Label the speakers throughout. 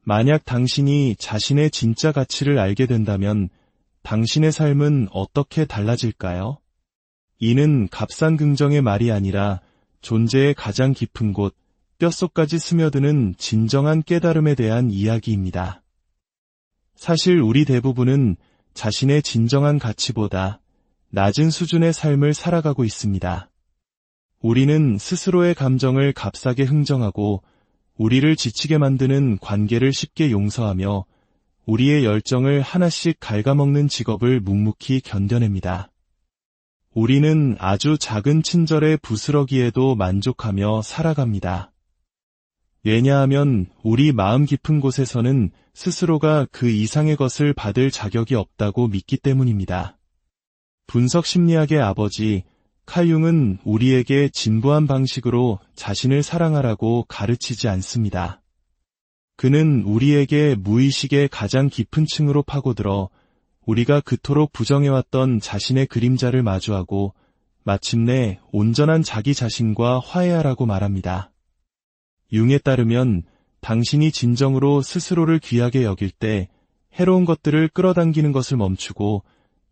Speaker 1: 만약 당신이 자신의 진짜 가치를 알게 된다면 당신의 삶은 어떻게 달라질까요? 이는 값싼 긍정의 말이 아니라 존재의 가장 깊은 곳, 뼛속까지 스며드는 진정한 깨달음에 대한 이야기입니다. 사실 우리 대부분은 자신의 진정한 가치보다 낮은 수준의 삶을 살아가고 있습니다. 우리는 스스로의 감정을 값싸게 흥정하고 우리를 지치게 만드는 관계를 쉽게 용서하며 우리의 열정을 하나씩 갉아먹는 직업을 묵묵히 견뎌냅니다. 우리는 아주 작은 친절의 부스러기에도 만족하며 살아갑니다. 왜냐하면 우리 마음 깊은 곳에서는 스스로가 그 이상의 것을 받을 자격이 없다고 믿기 때문입니다. 분석 심리학의 아버지 칼 융은 우리에게 진부한 방식으로 자신을 사랑하라고 가르치지 않습니다. 그는 우리에게 무의식의 가장 깊은 층으로 파고들어 우리가 그토록 부정해왔던 자신의 그림자를 마주하고 마침내 온전한 자기 자신과 화해하라고 말합니다. 융에 따르면 당신이 진정으로 스스로를 귀하게 여길 때 해로운 것들을 끌어당기는 것을 멈추고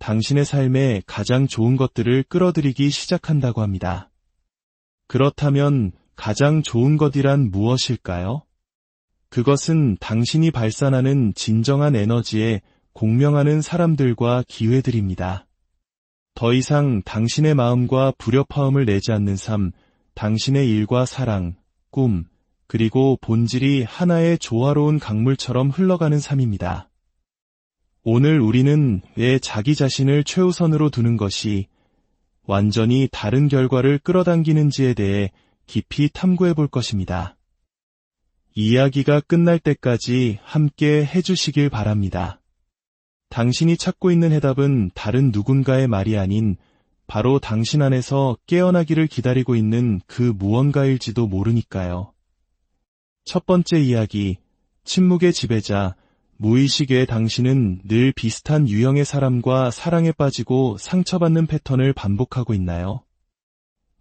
Speaker 1: 당신의 삶에 가장 좋은 것들을 끌어들이기 시작한다고 합니다. 그렇다면 가장 좋은 것이란 무엇일까요? 그것은 당신이 발산하는 진정한 에너지에 공명하는 사람들과 기회들입니다. 더 이상 당신의 마음과 불협화음을 내지 않는 삶, 당신의 일과 사랑, 꿈, 그리고 본질이 하나의 조화로운 강물처럼 흘러가는 삶입니다. 오늘 우리는 왜 자기 자신을 최우선으로 두는 것이 완전히 다른 결과를 끌어당기는지에 대해 깊이 탐구해 볼 것입니다. 이야기가 끝날 때까지 함께 해주시길 바랍니다. 당신이 찾고 있는 해답은 다른 누군가의 말이 아닌 바로 당신 안에서 깨어나기를 기다리고 있는 그 무언가일지도 모르니까요. 첫 번째 이야기, 침묵의 지배자. 무의식의 당신은 늘 비슷한 유형의 사람과 사랑에 빠지고 상처받는 패턴을 반복하고 있나요?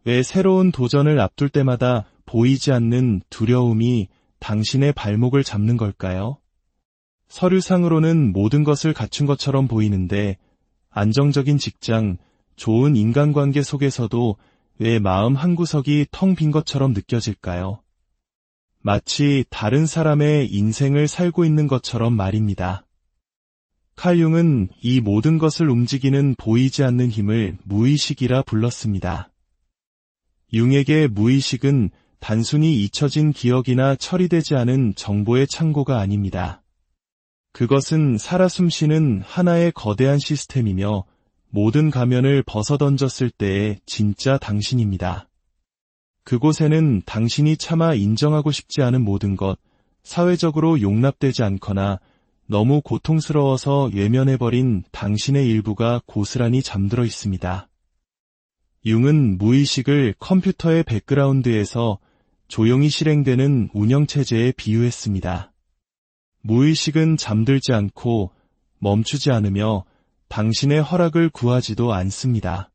Speaker 1: 왜 새로운 도전을 앞둘 때마다 보이지 않는 두려움이 당신의 발목을 잡는 걸까요? 서류상으로는 모든 것을 갖춘 것처럼 보이는데 안정적인 직장, 좋은 인간관계 속에서도 왜 마음 한구석이 텅 빈 것처럼 느껴질까요? 마치 다른 사람의 인생을 살고 있는 것처럼 말입니다. 칼 융은 이 모든 것을 움직이는 보이지 않는 힘을 무의식이라 불렀습니다. 융에게 무의식은 단순히 잊혀진 기억이나 처리되지 않은 정보의 창고가 아닙니다. 그것은 살아 숨쉬는 하나의 거대한 시스템이며 모든 가면을 벗어던졌을 때의 진짜 당신입니다. 그곳에는 당신이 차마 인정하고 싶지 않은 모든 것, 사회적으로 용납되지 않거나 너무 고통스러워서 외면해버린 당신의 일부가 고스란히 잠들어 있습니다. 융은 무의식을 컴퓨터의 백그라운드에서 조용히 실행되는 운영체제에 비유했습니다. 무의식은 잠들지 않고 멈추지 않으며 당신의 허락을 구하지도 않습니다.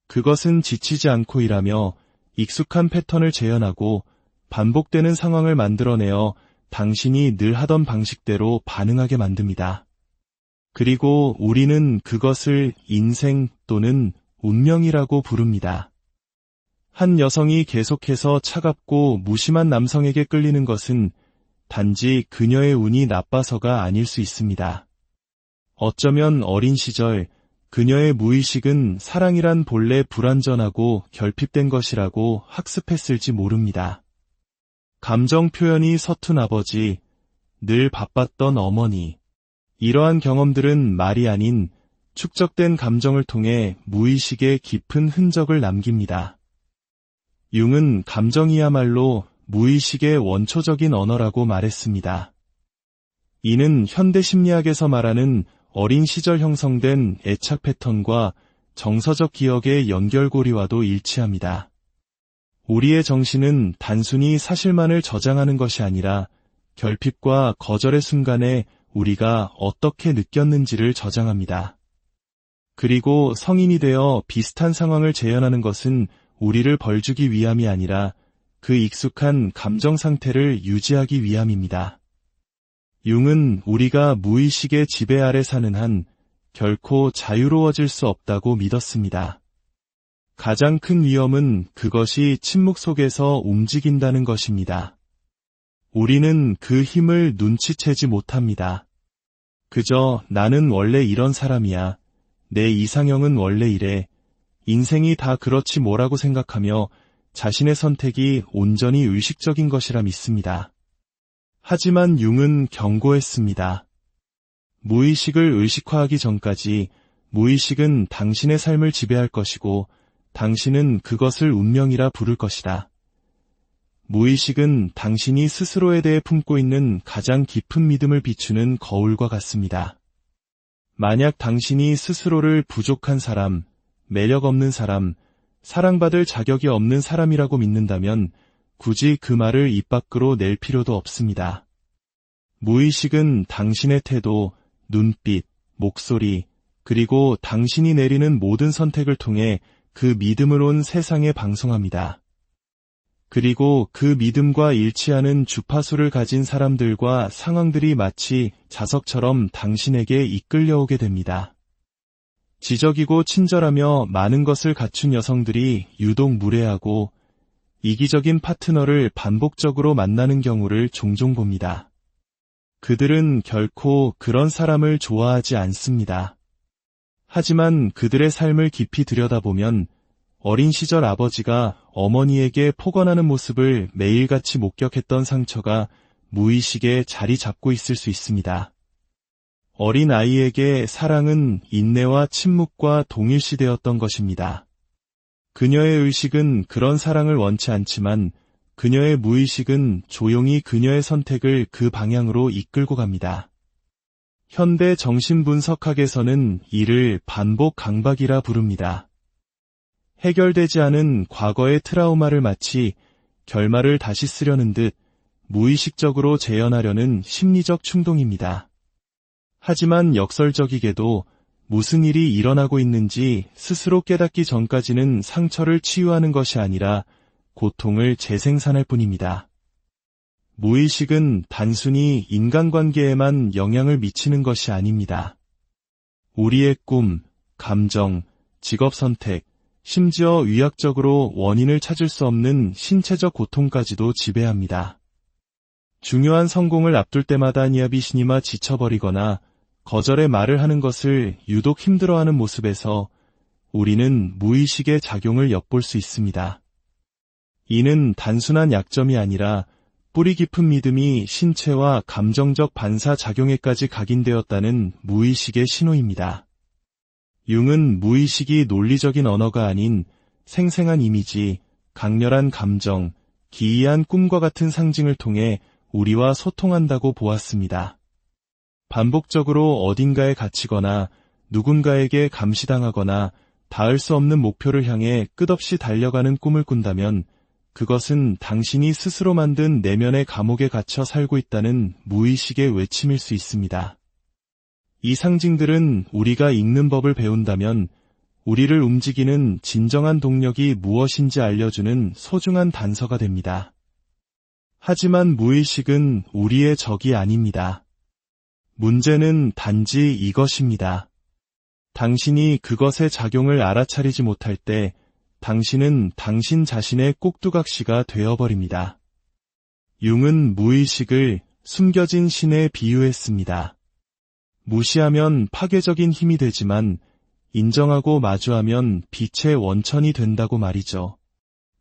Speaker 1: 그것은 지치지 않고 일하며 익숙한 패턴을 재현하고 반복되는 상황을 만들어내어 당신이 늘 하던 방식대로 반응하게 만듭니다. 그리고 우리는 그것을 인생 또는 운명이라고 부릅니다. 한 여성이 계속해서 차갑고 무심한 남성에게 끌리는 것은 단지 그녀의 운이 나빠서가 아닐 수 있습니다. 어쩌면 어린 시절 그녀의 무의식은 사랑이란 본래 불완전하고 결핍된 것이라고 학습했을지 모릅니다. 감정 표현이 서툰 아버지, 늘 바빴던 어머니, 이러한 경험들은 말이 아닌 축적된 감정을 통해 무의식의 깊은 흔적을 남깁니다. 융은 감정이야말로 무의식의 원초적인 언어라고 말했습니다. 이는 현대 심리학에서 말하는 어린 시절 형성된 애착 패턴과 정서적 기억의 연결고리와도 일치합니다. 우리의 정신은 단순히 사실만을 저장하는 것이 아니라 결핍과 거절의 순간에 우리가 어떻게 느꼈는지를 저장합니다. 그리고 성인이 되어 비슷한 상황을 재현하는 것은 우리를 벌주기 위함이 아니라 그 익숙한 감정 상태를 유지하기 위함입니다. 융은 우리가 무의식의 지배 아래 사는 한 결코 자유로워질 수 없다고 믿었습니다. 가장 큰 위험은 그것이 침묵 속에서 움직인다는 것입니다. 우리는 그 힘을 눈치채지 못합니다. 그저 나는 원래 이런 사람이야. 내 이상형은 원래 이래. 인생이 다 그렇지 뭐라고 생각하며 자신의 선택이 온전히 의식적인 것이라 믿습니다. 하지만 융은 경고했습니다. 무의식을 의식화하기 전까지 무의식은 당신의 삶을 지배할 것이고 당신은 그것을 운명이라 부를 것이다. 무의식은 당신이 스스로에 대해 품고 있는 가장 깊은 믿음을 비추는 거울과 같습니다. 만약 당신이 스스로를 부족한 사람, 매력 없는 사람, 사랑받을 자격이 없는 사람이라고 믿는다면 굳이 그 말을 입 밖으로 낼 필요도 없습니다. 무의식은 당신의 태도, 눈빛, 목소리, 그리고 당신이 내리는 모든 선택을 통해 그 믿음을 온 세상에 방송합니다. 그리고 그 믿음과 일치하는 주파수를 가진 사람들과 상황들이 마치 자석처럼 당신에게 이끌려오게 됩니다. 지적이고 친절하며 많은 것을 갖춘 여성들이 유독 무례하고 이기적인 파트너를 반복적으로 만나는 경우를 종종 봅니다. 그들은 결코 그런 사람을 좋아하지 않습니다. 하지만 그들의 삶을 깊이 들여다보면 어린 시절 아버지가 어머니에게 폭언하는 모습을 매일같이 목격했던 상처가 무의식에 자리 잡고 있을 수 있습니다. 어린 아이에게 사랑은 인내와 침묵과 동일시되었던 것입니다. 그녀의 의식은 그런 사랑을 원치 않지만 그녀의 무의식은 조용히 그녀의 선택을 그 방향으로 이끌고 갑니다. 현대 정신분석학에서는 이를 반복 강박이라 부릅니다. 해결되지 않은 과거의 트라우마를 마치 결말을 다시 쓰려는 듯 무의식적으로 재현하려는 심리적 충동입니다. 하지만 역설적이게도 무슨 일이 일어나고 있는지 스스로 깨닫기 전까지는 상처를 치유하는 것이 아니라 고통을 재생산할 뿐입니다. 무의식은 단순히 인간관계에만 영향을 미치는 것이 아닙니다. 우리의 꿈, 감정, 직업 선택, 심지어 의학적으로 원인을 찾을 수 없는 신체적 고통까지도 지배합니다. 중요한 성공을 앞둘 때마다 니아비시니마 지쳐버리거나 거절의 말을 하는 것을 유독 힘들어하는 모습에서 우리는 무의식의 작용을 엿볼 수 있습니다. 이는 단순한 약점이 아니라 뿌리 깊은 믿음이 신체와 감정적 반사작용에까지 각인되었다는 무의식의 신호입니다. 융은 무의식이 논리적인 언어가 아닌 생생한 이미지, 강렬한 감정, 기이한 꿈과 같은 상징을 통해 우리와 소통한다고 보았습니다. 반복적으로 어딘가에 갇히거나 누군가에게 감시당하거나 닿을 수 없는 목표를 향해 끝없이 달려가는 꿈을 꾼다면 그것은 당신이 스스로 만든 내면의 감옥에 갇혀 살고 있다는 무의식의 외침일 수 있습니다. 이 상징들은 우리가 읽는 법을 배운다면 우리를 움직이는 진정한 동력이 무엇인지 알려주는 소중한 단서가 됩니다. 하지만 무의식은 우리의 적이 아닙니다. 문제는 단지 이것입니다. 당신이 그것의 작용을 알아차리지 못할 때 당신은 당신 자신의 꼭두각시가 되어버립니다. 융은 무의식을 숨겨진 신에 비유했습니다. 무시하면 파괴적인 힘이 되지만 인정하고 마주하면 빛의 원천이 된다고 말이죠.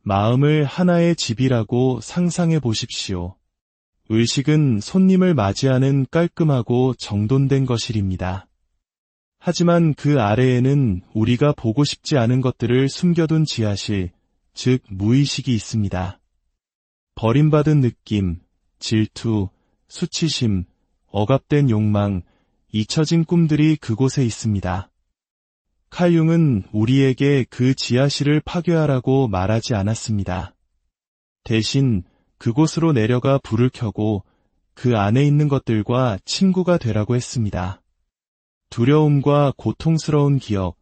Speaker 1: 마음을 하나의 집이라고 상상해 보십시오. 의식은 손님을 맞이하는 깔끔하고 정돈된 거실입니다. 하지만 그 아래에는 우리가 보고 싶지 않은 것들을 숨겨둔 지하실, 즉 무의식이 있습니다. 버림받은 느낌, 질투, 수치심, 억압된 욕망, 잊혀진 꿈들이 그곳에 있습니다. 칼 융은 우리에게 그 지하실을 파괴하라고 말하지 않았습니다. 대신 그곳으로 내려가 불을 켜고 그 안에 있는 것들과 친구가 되라고 했습니다. 두려움과 고통스러운 기억,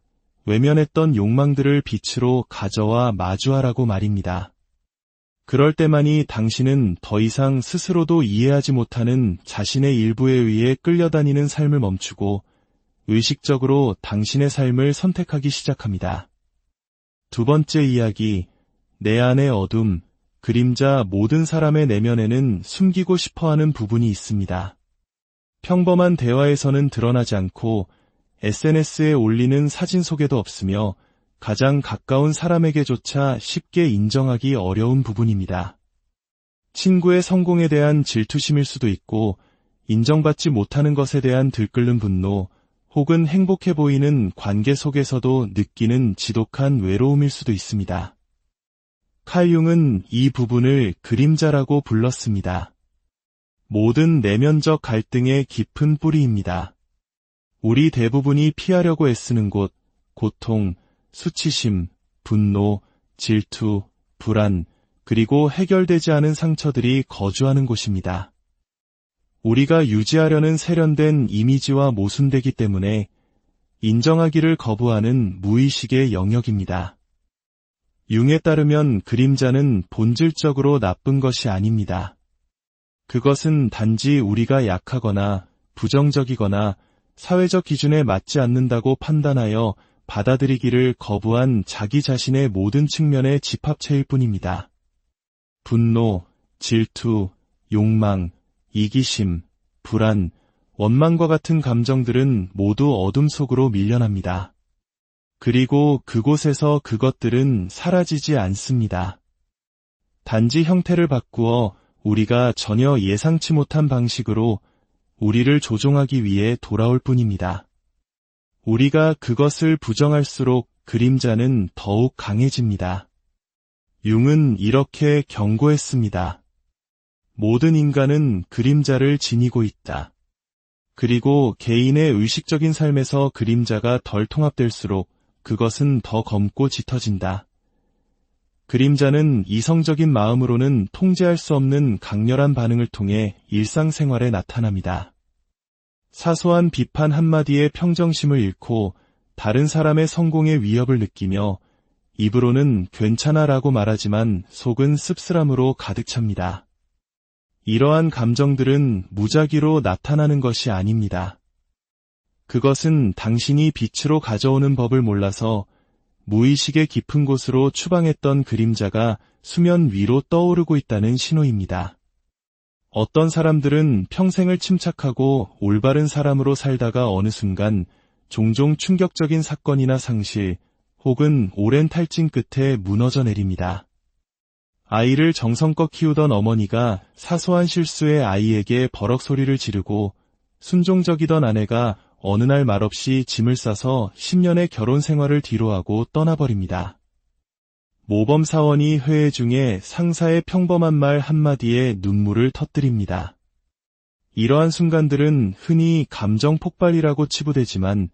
Speaker 1: 외면했던 욕망들을 빛으로 가져와 마주하라고 말입니다. 그럴 때만이 당신은 더 이상 스스로도 이해하지 못하는 자신의 일부에 의해 끌려다니는 삶을 멈추고 의식적으로 당신의 삶을 선택하기 시작합니다. 두 번째 이야기, 내 안의 어둠, 그림자. 모든 사람의 내면에는 숨기고 싶어하는 부분이 있습니다. 평범한 대화에서는 드러나지 않고 SNS에 올리는 사진 속에도 없으며 가장 가까운 사람에게조차 쉽게 인정하기 어려운 부분입니다. 친구의 성공에 대한 질투심일 수도 있고, 인정받지 못하는 것에 대한 들끓는 분노, 혹은 행복해 보이는 관계 속에서도 느끼는 지독한 외로움일 수도 있습니다. 칼 융은 이 부분을 그림자라고 불렀습니다. 모든 내면적 갈등의 깊은 뿌리입니다. 우리 대부분이 피하려고 애쓰는 곳, 고통, 수치심, 분노, 질투, 불안, 그리고 해결되지 않은 상처들이 거주하는 곳입니다. 우리가 유지하려는 세련된 이미지와 모순되기 때문에 인정하기를 거부하는 무의식의 영역입니다. 융에 따르면 그림자는 본질적으로 나쁜 것이 아닙니다. 그것은 단지 우리가 약하거나 부정적이거나 사회적 기준에 맞지 않는다고 판단하여 받아들이기를 거부한 자기 자신의 모든 측면의 집합체일 뿐입니다. 분노, 질투, 욕망, 이기심, 불안, 원망과 같은 감정들은 모두 어둠 속으로 밀려납니다. 그리고 그곳에서 그것들은 사라지지 않습니다. 단지 형태를 바꾸어 우리가 전혀 예상치 못한 방식으로 우리를 조종하기 위해 돌아올 뿐입니다. 우리가 그것을 부정할수록 그림자는 더욱 강해집니다. 융은 이렇게 경고했습니다. 모든 인간은 그림자를 지니고 있다. 그리고 개인의 의식적인 삶에서 그림자가 덜 통합될수록 그것은 더 검고 짙어진다. 그림자는 이성적인 마음으로는 통제할 수 없는 강렬한 반응을 통해 일상생활에 나타납니다. 사소한 비판 한마디에 평정심을 잃고 다른 사람의 성공에 위협을 느끼며 입으로는 괜찮아라고 말하지만 속은 씁쓸함으로 가득 찹니다. 이러한 감정들은 무작위로 나타나는 것이 아닙니다. 그것은 당신이 빛으로 가져오는 법을 몰라서 무의식의 깊은 곳으로 추방했던 그림자가 수면 위로 떠오르고 있다는 신호입니다. 어떤 사람들은 평생을 침착하고 올바른 사람으로 살다가 어느 순간 종종 충격적인 사건이나 상실 혹은 오랜 탈진 끝에 무너져 내립니다. 아이를 정성껏 키우던 어머니가 사소한 실수에 아이에게 버럭 소리를 지르고 순종적이던 아내가 어느 날 말없이 짐을 싸서 10년의 결혼 생활을 뒤로하고 떠나버립니다. 모범 사원이 회의 중에 상사의 평범한 말 한마디에 눈물을 터뜨립니다. 이러한 순간들은 흔히 감정 폭발이라고 치부되지만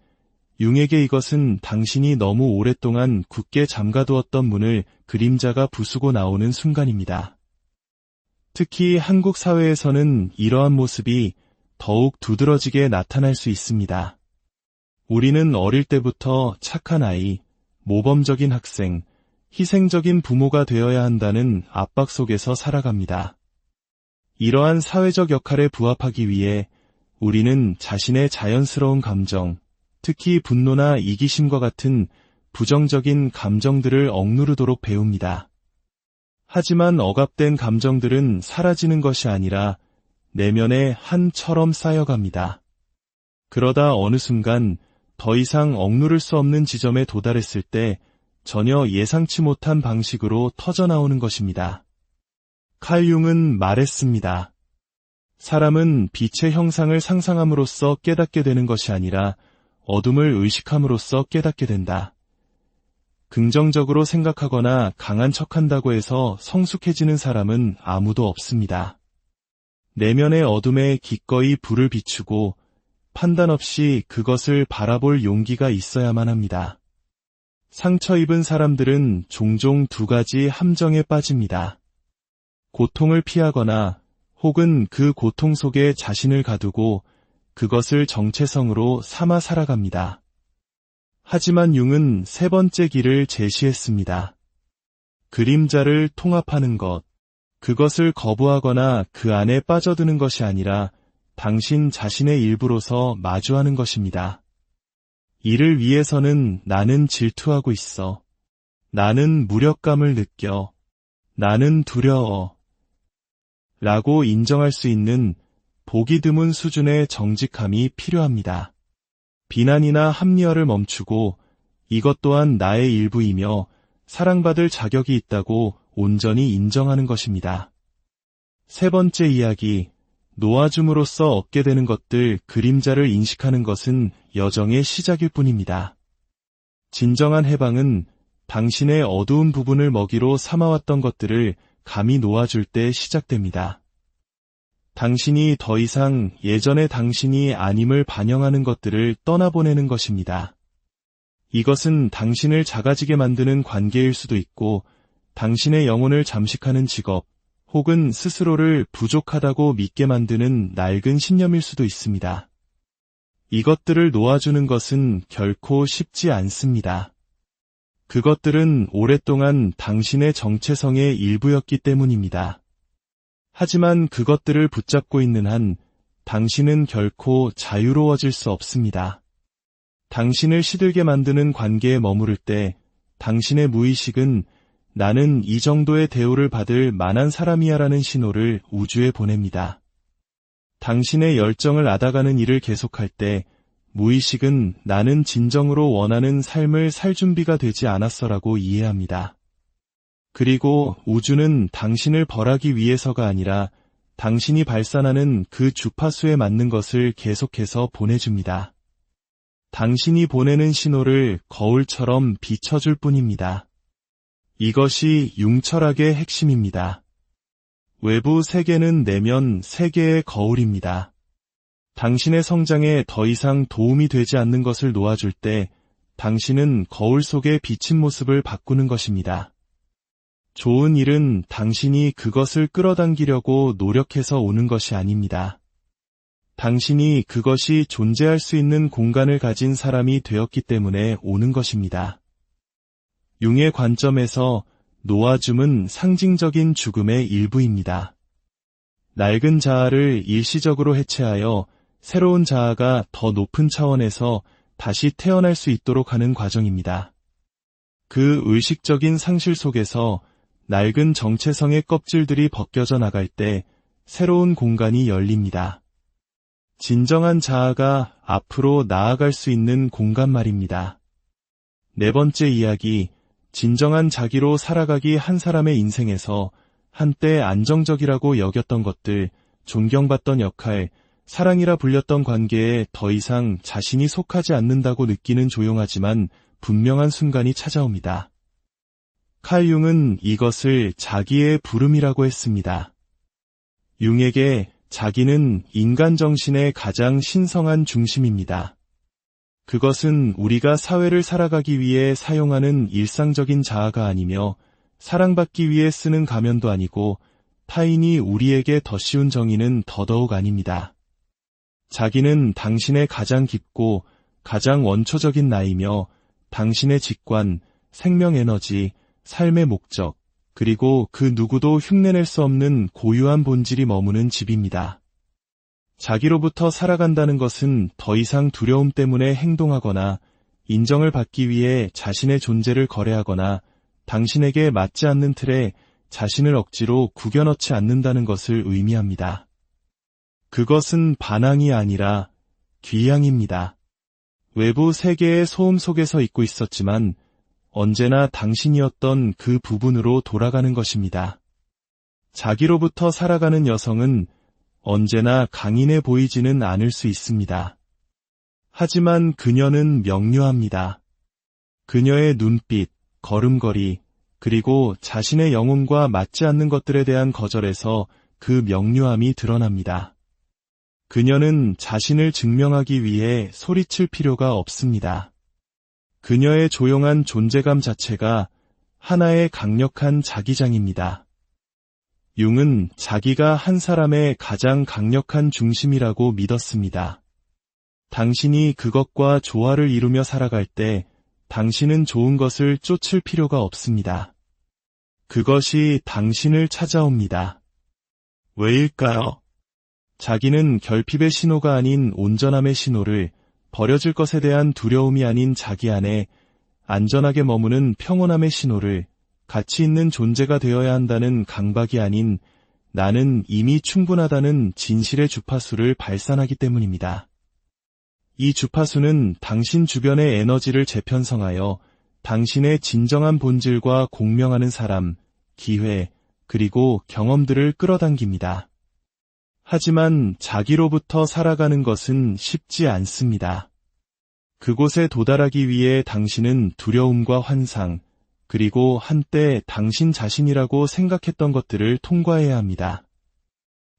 Speaker 1: 융에게 이것은 당신이 너무 오랫동안 굳게 잠가두었던 문을 그림자가 부수고 나오는 순간입니다. 특히 한국 사회에서는 이러한 모습이 더욱 두드러지게 나타날 수 있습니다. 우리는 어릴 때부터 착한 아이, 모범적인 학생, 희생적인 부모가 되어야 한다는 압박 속에서 살아갑니다. 이러한 사회적 역할에 부합하기 위해 우리는 자신의 자연스러운 감정, 특히 분노나 이기심과 같은 부정적인 감정들을 억누르도록 배웁니다. 하지만 억압된 감정들은 사라지는 것이 아니라 내면에 한처럼 쌓여갑니다. 그러다 어느 순간 더 이상 억누를 수 없는 지점에 도달했을 때 전혀 예상치 못한 방식으로 터져나오는 것입니다. 칼 융은 말했습니다. 사람은 빛의 형상을 상상함으로써 깨닫게 되는 것이 아니라 어둠을 의식함으로써 깨닫게 된다. 긍정적으로 생각하거나 강한 척한다고 해서 성숙해지는 사람은 아무도 없습니다. 내면의 어둠에 기꺼이 불을 비추고 판단 없이 그것을 바라볼 용기가 있어야만 합니다. 상처 입은 사람들은 종종 두 가지 함정에 빠집니다. 고통을 피하거나 혹은 그 고통 속에 자신을 가두고 그것을 정체성으로 삼아 살아갑니다. 하지만 융은 세 번째 길을 제시했습니다. 그림자를 통합하는 것. 그것을 거부하거나 그 안에 빠져드는 것이 아니라 당신 자신의 일부로서 마주하는 것입니다. 이를 위해서는 나는 질투하고 있어. 나는 무력감을 느껴. 나는 두려워. 라고 인정할 수 있는 보기 드문 수준의 정직함이 필요합니다. 비난이나 합리화를 멈추고 이것 또한 나의 일부이며 사랑받을 자격이 있다고 온전히 인정하는 것입니다. 세 번째 이야기, 놓아줌으로써 얻게 되는 것들 그림자를 인식하는 것은 여정의 시작일 뿐입니다. 진정한 해방은 당신의 어두운 부분을 먹이로 삼아왔던 것들을 감히 놓아줄 때 시작됩니다. 당신이 더 이상 예전의 당신이 아님을 반영하는 것들을 떠나보내는 것입니다. 이것은 당신을 작아지게 만드는 관계일 수도 있고, 당신의 영혼을 잠식하는 직업, 혹은 스스로를 부족하다고 믿게 만드는 낡은 신념일 수도 있습니다. 이것들을 놓아주는 것은 결코 쉽지 않습니다. 그것들은 오랫동안 당신의 정체성의 일부였기 때문입니다. 하지만 그것들을 붙잡고 있는 한 당신은 결코 자유로워질 수 없습니다. 당신을 시들게 만드는 관계에 머무를 때 당신의 무의식은 나는 이 정도의 대우를 받을 만한 사람이야라는 신호를 우주에 보냅니다. 당신의 열정을 앗아가는 일을 계속할 때 무의식은 나는 진정으로 원하는 삶을 살 준비가 되지 않았어라고 이해합니다. 그리고 우주는 당신을 벌하기 위해서가 아니라 당신이 발산하는 그 주파수에 맞는 것을 계속해서 보내줍니다. 당신이 보내는 신호를 거울처럼 비춰줄 뿐입니다. 이것이 융철학의 핵심입니다. 외부 세계는 내면 세계의 거울입니다. 당신의 성장에 더 이상 도움이 되지 않는 것을 놓아줄 때 당신은 거울 속의 비친 모습을 바꾸는 것입니다. 좋은 일은 당신이 그것을 끌어당기려고 노력해서 오는 것이 아닙니다. 당신이 그것이 존재할 수 있는 공간을 가진 사람이 되었기 때문에 오는 것입니다. 융의 관점에서 놓아줌은 상징적인 죽음의 일부입니다. 낡은 자아를 일시적으로 해체하여 새로운 자아가 더 높은 차원에서 다시 태어날 수 있도록 하는 과정입니다. 그 의식적인 상실 속에서 낡은 정체성의 껍질들이 벗겨져 나갈 때 새로운 공간이 열립니다. 진정한 자아가 앞으로 나아갈 수 있는 공간 말입니다. 네 번째 이야기, 진정한 자기로 살아가기. 한 사람의 인생에서 한때 안정적이라고 여겼던 것들, 존경받던 역할, 사랑이라 불렸던 관계에 더 이상 자신이 속하지 않는다고 느끼는 조용하지만 분명한 순간이 찾아옵니다. 칼 융은 이것을 자기의 부름이라고 했습니다. 융에게 자기는 인간 정신의 가장 신성한 중심입니다. 그것은 우리가 사회를 살아가기 위해 사용하는 일상적인 자아가 아니며 사랑받기 위해 쓰는 가면도 아니고 타인이 우리에게 더 씌운 정의는 더더욱 아닙니다. 자기는 당신의 가장 깊고 가장 원초적인 나이며 당신의 직관, 생명 에너지, 삶의 목적, 그리고 그 누구도 흉내낼 수 없는 고유한 본질이 머무는 집입니다. 자기로부터 살아간다는 것은 더 이상 두려움 때문에 행동하거나 인정을 받기 위해 자신의 존재를 거래하거나 당신에게 맞지 않는 틀에 자신을 억지로 구겨넣지 않는다는 것을 의미합니다. 그것은 반항이 아니라 귀향입니다. 외부 세계의 소음 속에서 있고 있었지만 언제나 당신이었던 그 부분으로 돌아가는 것입니다. 자기로부터 살아가는 여성은 언제나 강인해 보이지는 않을 수 있습니다. 하지만 그녀는 명료합니다. 그녀의 눈빛, 걸음걸이, 그리고 자신의 영혼과 맞지 않는 것들에 대한 거절에서 그 명료함이 드러납니다. 그녀는 자신을 증명하기 위해 소리칠 필요가 없습니다. 그녀의 조용한 존재감 자체가 하나의 강력한 자기장입니다. 융은 자기가 한 사람의 가장 강력한 중심이라고 믿었습니다. 당신이 그것과 조화를 이루며 살아갈 때 당신은 좋은 것을 쫓을 필요가 없습니다. 그것이 당신을 찾아옵니다. 왜일까요? 자기는 결핍의 신호가 아닌 온전함의 신호를, 버려질 것에 대한 두려움이 아닌 자기 안에 안전하게 머무는 평온함의 신호를, 가치 있는 존재가 되어야 한다는 강박이 아닌 나는 이미 충분하다는 진실의 주파수를 발산하기 때문입니다. 이 주파수는 당신 주변의 에너지를 재편성하여 당신의 진정한 본질과 공명하는 사람, 기회, 그리고 경험들을 끌어당깁니다. 하지만 자기로부터 살아가는 것은 쉽지 않습니다. 그곳에 도달하기 위해 당신은 두려움과 환상, 그리고 한때 당신 자신이라고 생각했던 것들을 통과해야 합니다.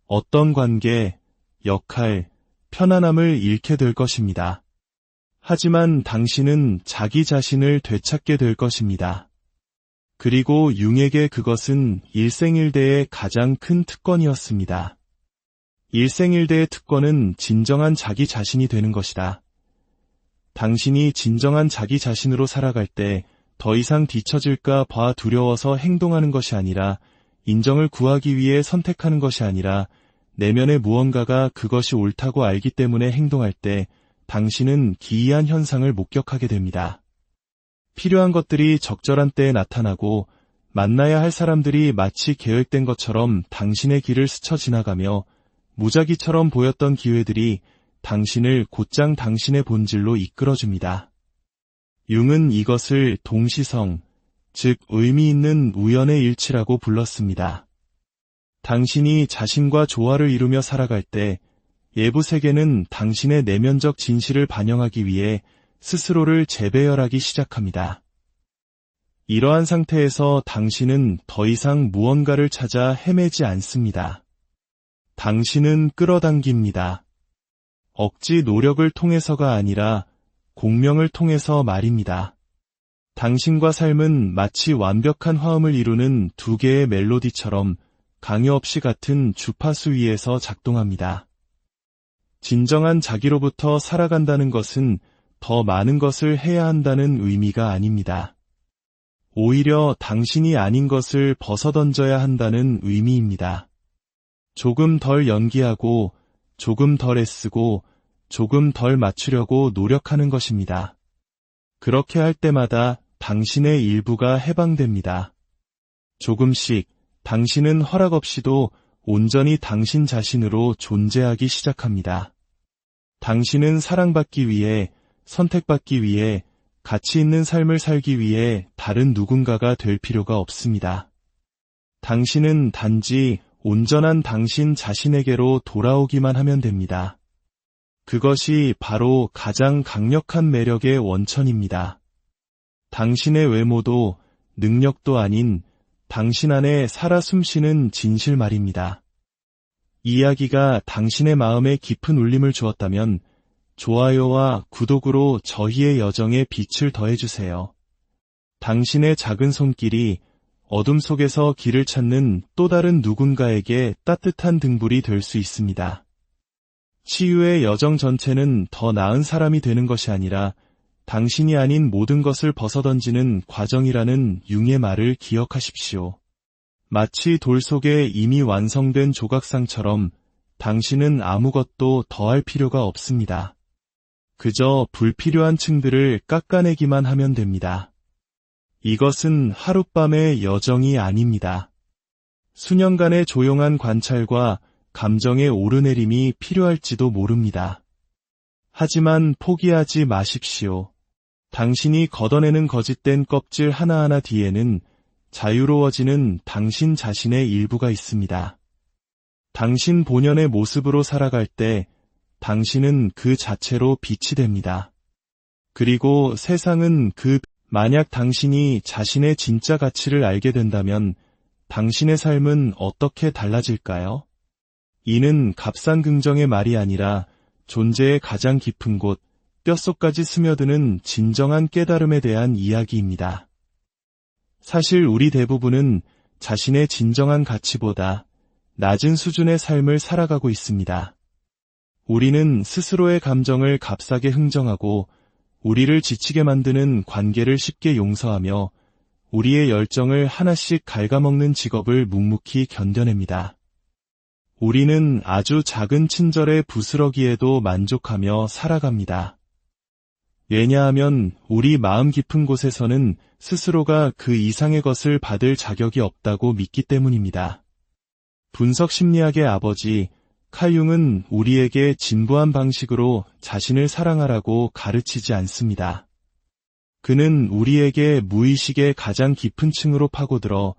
Speaker 1: 어떤 관계, 역할, 편안함을 잃게 될 것입니다. 하지만 당신은 자기 자신을 되찾게 될 것입니다. 그리고 융에게 그것은 일생일대의 가장 큰 특권이었습니다. 일생일대의 특권은 진정한 자기 자신이 되는 것이다. 당신이 진정한 자기 자신으로 살아갈 때 더 이상 뒤처질까 봐 두려워서 행동하는 것이 아니라, 인정을 구하기 위해 선택하는 것이 아니라, 내면의 무언가가 그것이 옳다고 알기 때문에 행동할 때 당신은 기이한 현상을 목격하게 됩니다. 필요한 것들이 적절한 때에 나타나고, 만나야 할 사람들이 마치 계획된 것처럼 당신의 길을 스쳐 지나가며, 무작위처럼 보였던 기회들이 당신을 곧장 당신의 본질로 이끌어줍니다. 융은 이것을 동시성, 즉 의미 있는 우연의 일치라고 불렀습니다. 당신이 자신과 조화를 이루며 살아갈 때 예부 세계는 당신의 내면적 진실을 반영하기 위해 스스로를 재배열하기 시작합니다. 이러한 상태에서 당신은 더 이상 무언가를 찾아 헤매지 않습니다. 당신은 끌어당깁니다. 억지 노력을 통해서가 아니라 공명을 통해서 말입니다. 당신과 삶은 마치 완벽한 화음을 이루는 두 개의 멜로디처럼 강요 없이 같은 주파수 위에서 작동합니다. 진정한 자기로부터 살아간다는 것은 더 많은 것을 해야 한다는 의미가 아닙니다. 오히려 당신이 아닌 것을 벗어던져야 한다는 의미입니다. 조금 덜 연기하고, 조금 덜 애쓰고, 조금 덜 맞추려고 노력하는 것입니다. 그렇게 할 때마다 당신의 일부가 해방됩니다. 조금씩 당신은 허락 없이도 온전히 당신 자신으로 존재하기 시작합니다. 당신은 사랑받기 위해, 선택받기 위해, 가치 있는 삶을 살기 위해 다른 누군가가 될 필요가 없습니다. 당신은 단지 온전한 당신 자신에게로 돌아오기만 하면 됩니다. 그것이 바로 가장 강력한 매력의 원천입니다. 당신의 외모도 능력도 아닌 당신 안에 살아 숨쉬는 진실 말입니다. 이야기가 당신의 마음에 깊은 울림을 주었다면 좋아요와 구독으로 저희의 여정에 빛을 더해주세요. 당신의 작은 손길이 어둠 속에서 길을 찾는 또 다른 누군가에게 따뜻한 등불이 될 수 있습니다. 치유의 여정 전체는 더 나은 사람이 되는 것이 아니라 당신이 아닌 모든 것을 벗어던지는 과정이라는 융의 말을 기억하십시오. 마치 돌 속에 이미 완성된 조각상처럼 당신은 아무것도 더할 필요가 없습니다. 그저 불필요한 층들을 깎아내기만 하면 됩니다. 이것은 하룻밤의 여정이 아닙니다. 수년간의 조용한 관찰과 감정의 오르내림이 필요할지도 모릅니다. 하지만 포기하지 마십시오. 당신이 걷어내는 거짓된 껍질 하나하나 뒤에는 자유로워지는 당신 자신의 일부가 있습니다. 당신 본연의 모습으로 살아갈 때 당신은 그 자체로 빛이 됩니다. 그리고 세상은 만약 당신이 자신의 진짜 가치를 알게 된다면 당신의 삶은 어떻게 달라질까요? 이는 값싼 긍정의 말이 아니라 존재의 가장 깊은 곳, 뼛속까지 스며드는 진정한 깨달음에 대한 이야기입니다. 사실 우리 대부분은 자신의 진정한 가치보다 낮은 수준의 삶을 살아가고 있습니다. 우리는 스스로의 감정을 값싸게 흥정하고 우리를 지치게 만드는 관계를 쉽게 용서하며 우리의 열정을 하나씩 갉아먹는 직업을 묵묵히 견뎌냅니다. 우리는 아주 작은 친절의 부스러기에도 만족하며 살아갑니다. 왜냐하면 우리 마음 깊은 곳에서는 스스로가 그 이상의 것을 받을 자격이 없다고 믿기 때문입니다. 분석 심리학의 아버지 칼 융은 우리에게 진부한 방식으로 자신을 사랑하라고 가르치지 않습니다. 그는 우리에게 무의식의 가장 깊은 층으로 파고들어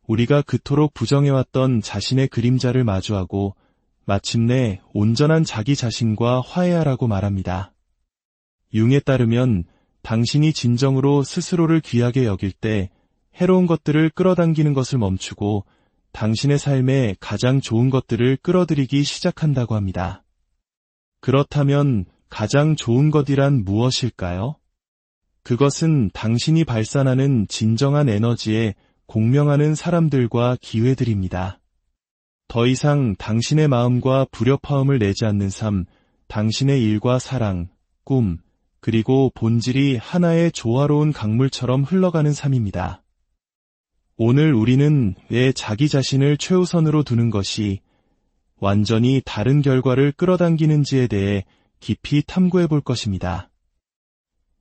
Speaker 1: 우리가 그토록 부정해왔던 자신의 그림자를 마주하고 마침내 온전한 자기 자신과 화해하라고 말합니다. 융에 따르면 당신이 진정으로 스스로를 귀하게 여길 때 해로운 것들을 끌어당기는 것을 멈추고 당신의 삶에 가장 좋은 것들을 끌어들이기 시작한다고 합니다. 그렇다면 가장 좋은 것이란 무엇일까요? 그것은 당신이 발산하는 진정한 에너지에 공명하는 사람들과 기회들입니다. 더 이상 당신의 마음과 불협화음을 내지 않는 삶, 당신의 일과 사랑, 꿈, 그리고 본질이 하나의 조화로운 강물처럼 흘러가는 삶입니다. 오늘 우리는 왜 자기 자신을 최우선으로 두는 것이 완전히 다른 결과를 끌어당기는지에 대해 깊이 탐구해 볼 것입니다.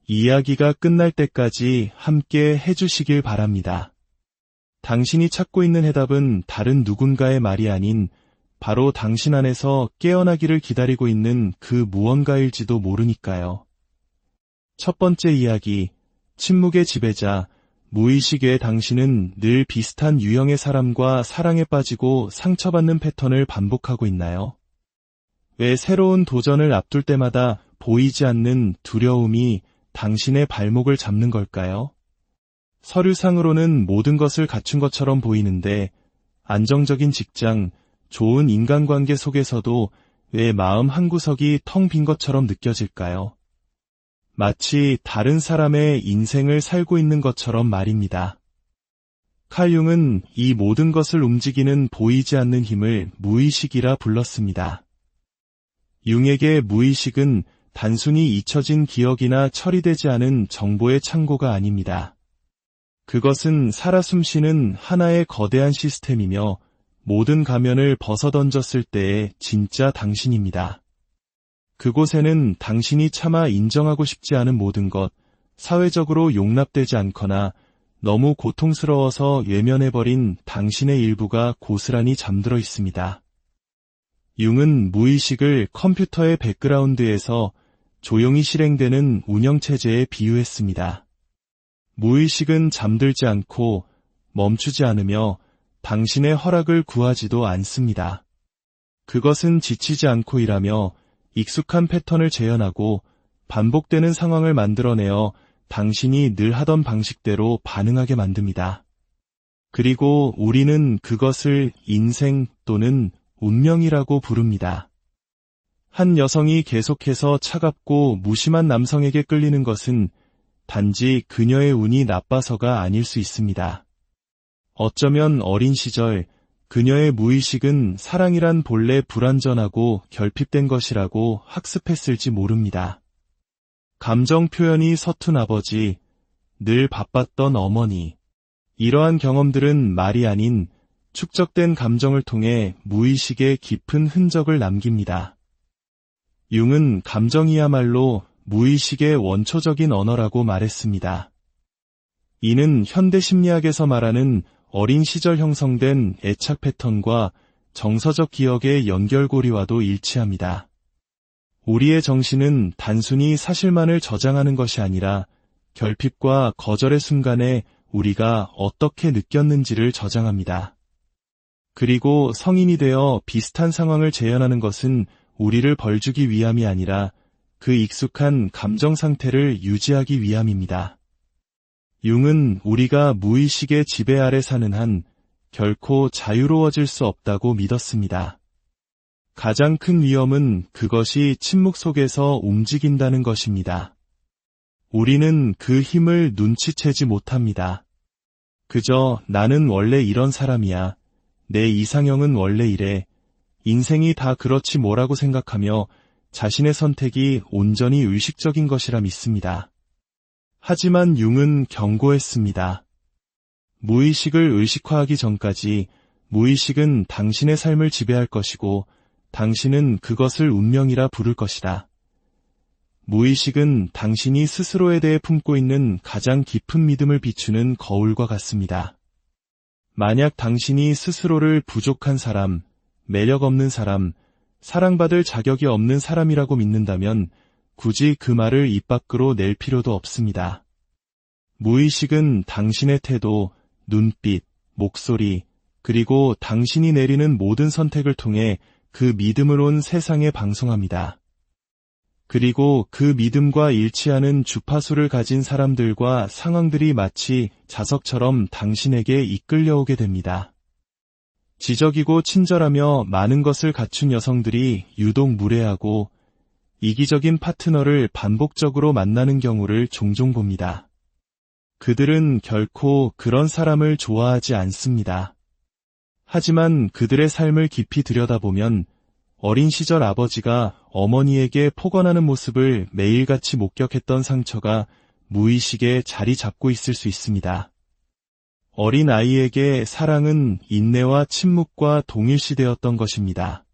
Speaker 1: 이야기가 끝날 때까지 함께 해주시길 바랍니다. 당신이 찾고 있는 해답은 다른 누군가의 말이 아닌 바로 당신 안에서 깨어나기를 기다리고 있는 그 무언가일지도 모르니까요. 첫 번째 이야기, 침묵의 지배자. 무의식의 당신은 늘 비슷한 유형의 사람과 사랑에 빠지고 상처받는 패턴을 반복하고 있나요? 왜 새로운 도전을 앞둘 때마다 보이지 않는 두려움이 당신의 발목을 잡는 걸까요? 서류상으로는 모든 것을 갖춘 것처럼 보이는데 안정적인 직장, 좋은 인간관계 속에서도 왜 마음 한구석이 텅 빈 것처럼 느껴질까요? 마치 다른 사람의 인생을 살고 있는 것처럼 말입니다. 칼 융은 이 모든 것을 움직이는 보이지 않는 힘을 무의식이라 불렀습니다. 융에게 무의식은 단순히 잊혀진 기억이나 처리되지 않은 정보의 창고가 아닙니다. 그것은 살아 숨쉬는 하나의 거대한 시스템이며 모든 가면을 벗어던졌을 때의 진짜 당신입니다. 그곳에는 당신이 차마 인정하고 싶지 않은 모든 것, 사회적으로 용납되지 않거나 너무 고통스러워서 외면해버린 당신의 일부가 고스란히 잠들어 있습니다. 융은 무의식을 컴퓨터의 백그라운드에서 조용히 실행되는 운영체제에 비유했습니다. 무의식은 잠들지 않고 멈추지 않으며 당신의 허락을 구하지도 않습니다. 그것은 지치지 않고 일하며 익숙한 패턴을 재현하고 반복되는 상황을 만들어내어 당신이 늘 하던 방식대로 반응하게 만듭니다. 그리고 우리는 그것을 인생 또는 운명이라고 부릅니다. 한 여성이 계속해서 차갑고 무심한 남성에게 끌리는 것은 단지 그녀의 운이 나빠서가 아닐 수 있습니다. 어쩌면 어린 시절 그녀의 무의식은 사랑이란 본래 불완전하고 결핍된 것이라고 학습했을지 모릅니다. 감정 표현이 서툰 아버지, 늘 바빴던 어머니. 이러한 경험들은 말이 아닌 축적된 감정을 통해 무의식의 깊은 흔적을 남깁니다. 융은 감정이야말로 무의식의 원초적인 언어라고 말했습니다. 이는 현대 심리학에서 말하는 어린 시절 형성된 애착 패턴과 정서적 기억의 연결고리와도 일치합니다. 우리의 정신은 단순히 사실만을 저장하는 것이 아니라 결핍과 거절의 순간에 우리가 어떻게 느꼈는지를 저장합니다. 그리고 성인이 되어 비슷한 상황을 재현하는 것은 우리를 벌주기 위함이 아니라 그 익숙한 감정 상태를 유지하기 위함입니다. 융은 우리가 무의식의 지배 아래 사는 한 결코 자유로워질 수 없다고 믿었습니다. 가장 큰 위험은 그것이 침묵 속에서 움직인다는 것입니다. 우리는 그 힘을 눈치채지 못합니다. 그저 나는 원래 이런 사람이야. 내 이상형은 원래 이래. 인생이 다 그렇지 뭐라고 생각하며 자신의 선택이 온전히 의식적인 것이라 믿습니다. 하지만 융은 경고했습니다. 무의식을 의식화하기 전까지 무의식은 당신의 삶을 지배할 것이고 당신은 그것을 운명이라 부를 것이다. 무의식은 당신이 스스로에 대해 품고 있는 가장 깊은 믿음을 비추는 거울과 같습니다. 만약 당신이 스스로를 부족한 사람, 매력 없는 사람, 사랑받을 자격이 없는 사람이라고 믿는다면 굳이 그 말을 입 밖으로 낼 필요도 없습니다. 무의식은 당신의 태도, 눈빛, 목소리, 그리고 당신이 내리는 모든 선택을 통해 그 믿음을 온 세상에 방송합니다. 그리고 그 믿음과 일치하는 주파수를 가진 사람들과 상황들이 마치 자석처럼 당신에게 이끌려오게 됩니다. 지적이고 친절하며 많은 것을 갖춘 여성들이 유독 무례하고 이기적인 파트너를 반복적으로 만나는 경우를 종종 봅니다. 그들은 결코 그런 사람을 좋아하지 않습니다. 하지만 그들의 삶을 깊이 들여다보면 어린 시절 아버지가 어머니에게 폭언하는 모습을 매일같이 목격했던 상처가 무의식에 자리 잡고 있을 수 있습니다. 어린 아이에게 사랑은 인내와 침묵과 동일시되었던 것입니다.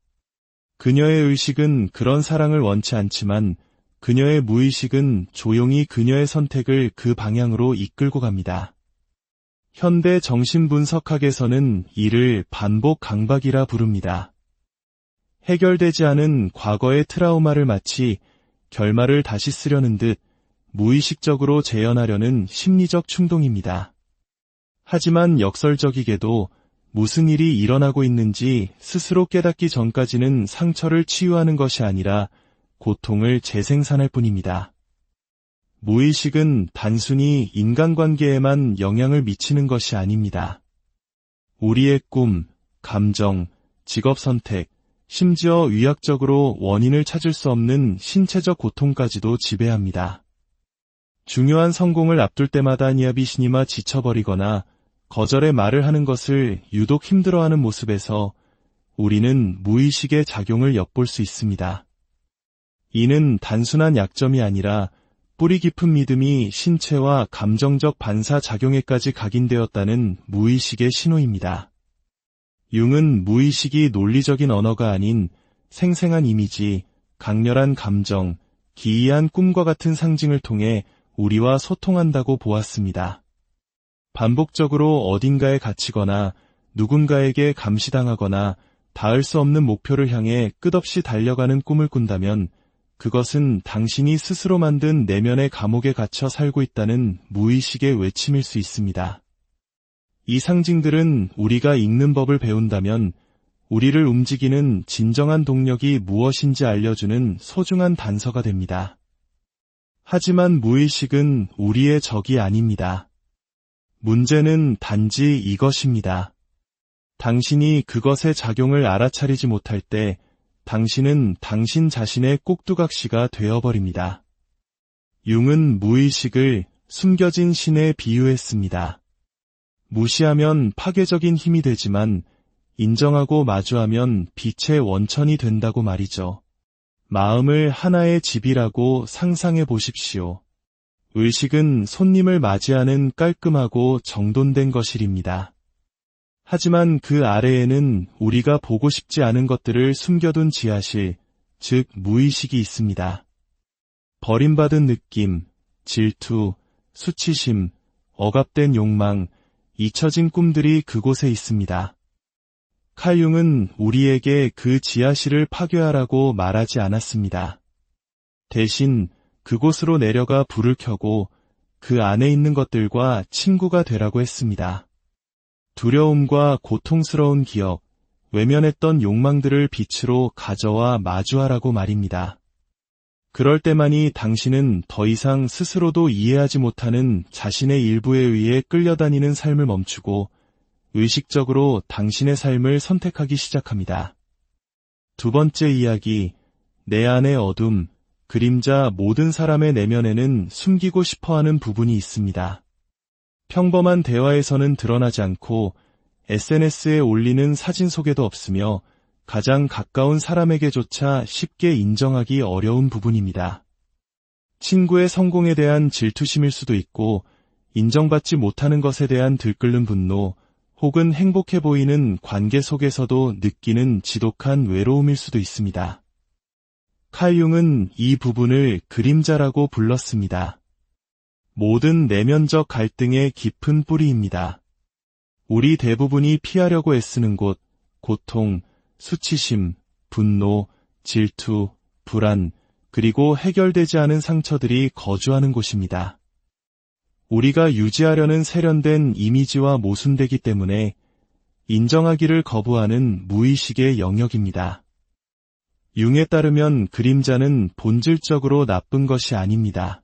Speaker 1: 그녀의 의식은 그런 사랑을 원치 않지만 그녀의 무의식은 조용히 그녀의 선택을 그 방향으로 이끌고 갑니다. 현대 정신분석학에서는 이를 반복 강박이라 부릅니다. 해결되지 않은 과거의 트라우마를 마치 결말을 다시 쓰려는 듯 무의식적으로 재현하려는 심리적 충동입니다. 하지만 역설적이게도 무슨 일이 일어나고 있는지 스스로 깨닫기 전까지는 상처를 치유하는 것이 아니라 고통을 재생산할 뿐입니다. 무의식은 단순히 인간관계에만 영향을 미치는 것이 아닙니다. 우리의 꿈, 감정, 직업 선택, 심지어 의학적으로 원인을 찾을 수 없는 신체적 고통까지도 지배합니다. 중요한 성공을 앞둘 때마다 니아비시니마 지쳐버리거나 거절의 말을 하는 것을 유독 힘들어하는 모습에서 우리는 무의식의 작용을 엿볼 수 있습니다. 이는 단순한 약점이 아니라 뿌리 깊은 믿음이 신체와 감정적 반사작용에까지 각인되었다는 무의식의 신호입니다. 융은 무의식이 논리적인 언어가 아닌 생생한 이미지, 강렬한 감정, 기이한 꿈과 같은 상징을 통해 우리와 소통한다고 보았습니다. 반복적으로 어딘가에 갇히거나 누군가에게 감시당하거나 닿을 수 없는 목표를 향해 끝없이 달려가는 꿈을 꾼다면 그것은 당신이 스스로 만든 내면의 감옥에 갇혀 살고 있다는 무의식의 외침일 수 있습니다. 이 상징들은 우리가 읽는 법을 배운다면 우리를 움직이는 진정한 동력이 무엇인지 알려주는 소중한 단서가 됩니다. 하지만 무의식은 우리의 적이 아닙니다. 문제는 단지 이것입니다. 당신이 그것의 작용을 알아차리지 못할 때 당신은 당신 자신의 꼭두각시가 되어버립니다. 융은 무의식을 숨겨진 신에 비유했습니다. 무시하면 파괴적인 힘이 되지만 인정하고 마주하면 빛의 원천이 된다고 말이죠. 마음을 하나의 집이라고 상상해 보십시오. 의식은 손님을 맞이하는 깔끔하고 정돈된 거실입니다. 하지만 그 아래에는 우리가 보고 싶지 않은 것들을 숨겨둔 지하실, 즉 무의식이 있습니다. 버림받은 느낌, 질투, 수치심, 억압된 욕망, 잊혀진 꿈들이 그곳에 있습니다. 칼 융은 우리에게 그 지하실을 파괴하라고 말하지 않았습니다. 대신 그곳으로 내려가 불을 켜고 그 안에 있는 것들과 친구가 되라고 했습니다. 두려움과 고통스러운 기억, 외면했던 욕망들을 빛으로 가져와 마주하라고 말입니다. 그럴 때만이 당신은 더 이상 스스로도 이해하지 못하는 자신의 일부에 의해 끌려다니는 삶을 멈추고 의식적으로 당신의 삶을 선택하기 시작합니다. 두 번째 이야기, 내 안의 어둠, 그림자. 모든 사람의 내면에는 숨기고 싶어하는 부분이 있습니다. 평범한 대화에서는 드러나지 않고 SNS에 올리는 사진 속에도 없으며 가장 가까운 사람에게조차 쉽게 인정하기 어려운 부분입니다. 친구의 성공에 대한 질투심일 수도 있고 인정받지 못하는 것에 대한 들끓는 분노, 혹은 행복해 보이는 관계 속에서도 느끼는 지독한 외로움일 수도 있습니다. 칼 융은 이 부분을 그림자라고 불렀습니다. 모든 내면적 갈등의 깊은 뿌리입니다. 우리 대부분이 피하려고 애쓰는 곳, 고통, 수치심, 분노, 질투, 불안, 그리고 해결되지 않은 상처들이 거주하는 곳입니다. 우리가 유지하려는 세련된 이미지와 모순되기 때문에 인정하기를 거부하는 무의식의 영역입니다. 융에 따르면 그림자는 본질적으로 나쁜 것이 아닙니다.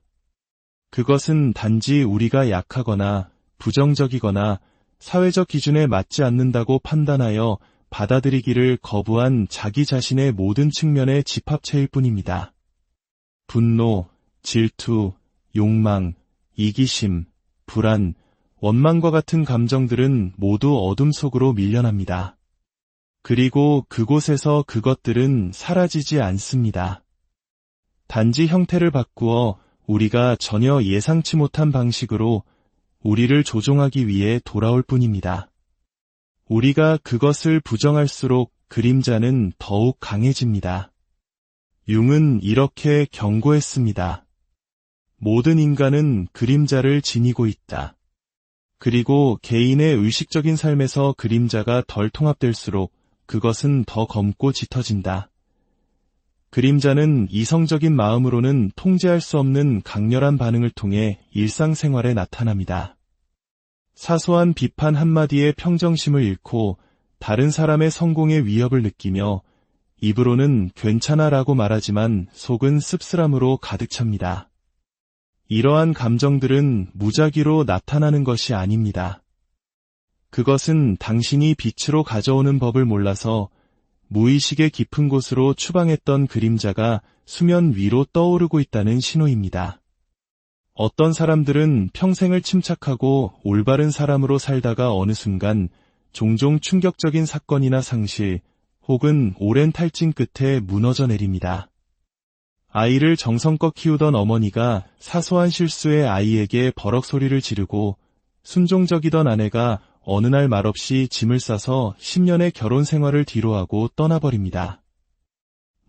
Speaker 1: 그것은 단지 우리가 약하거나 부정적이거나 사회적 기준에 맞지 않는다고 판단하여 받아들이기를 거부한 자기 자신의 모든 측면의 집합체일 뿐입니다. 분노, 질투, 욕망, 이기심, 불안, 원망과 같은 감정들은 모두 어둠 속으로 밀려납니다. 그리고 그곳에서 그것들은 사라지지 않습니다. 단지 형태를 바꾸어 우리가 전혀 예상치 못한 방식으로 우리를 조종하기 위해 돌아올 뿐입니다. 우리가 그것을 부정할수록 그림자는 더욱 강해집니다. 융은 이렇게 경고했습니다. 모든 인간은 그림자를 지니고 있다. 그리고 개인의 의식적인 삶에서 그림자가 덜 통합될수록 그것은 더 검고 짙어진다. 그림자는 이성적인 마음으로는 통제할 수 없는 강렬한 반응을 통해 일상생활에 나타납니다. 사소한 비판 한마디에 평정심을 잃고 다른 사람의 성공의 위협을 느끼며 입으로는 괜찮아라고 말하지만 속은 씁쓸함으로 가득 찹니다. 이러한 감정들은 무작위로 나타나는 것이 아닙니다. 그것은 당신이 빛으로 가져오는 법을 몰라서 무의식의 깊은 곳으로 추방했던 그림자가 수면 위로 떠오르고 있다는 신호입니다. 어떤 사람들은 평생을 침착하고 올바른 사람으로 살다가 어느 순간 종종 충격적인 사건이나 상실 혹은 오랜 탈진 끝에 무너져 내립니다. 아이를 정성껏 키우던 어머니가 사소한 실수에 아이에게 버럭 소리를 지르고 순종적이던 아내가 어느 날 말없이 짐을 싸서 10년의 결혼 생활을 뒤로하고 떠나버립니다.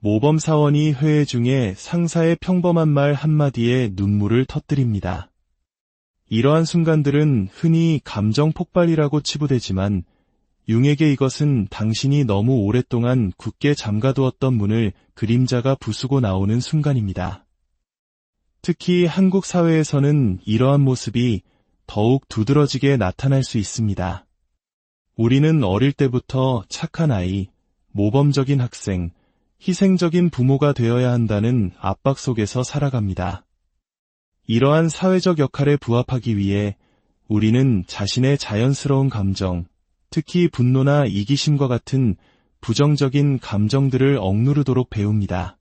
Speaker 1: 모범 사원이 회의 중에 상사의 평범한 말 한마디에 눈물을 터뜨립니다. 이러한 순간들은 흔히 감정 폭발이라고 치부되지만 융에게 이것은 당신이 너무 오랫동안 굳게 잠가두었던 문을 그림자가 부수고 나오는 순간입니다. 특히 한국 사회에서는 이러한 모습이 더욱 두드러지게 나타날 수 있습니다. 우리는 어릴 때부터 착한 아이, 모범적인 학생, 희생적인 부모가 되어야 한다는 압박 속에서 살아갑니다. 이러한 사회적 역할에 부합하기 위해 우리는 자신의 자연스러운 감정, 특히 분노나 이기심과 같은 부정적인 감정들을 억누르도록 배웁니다.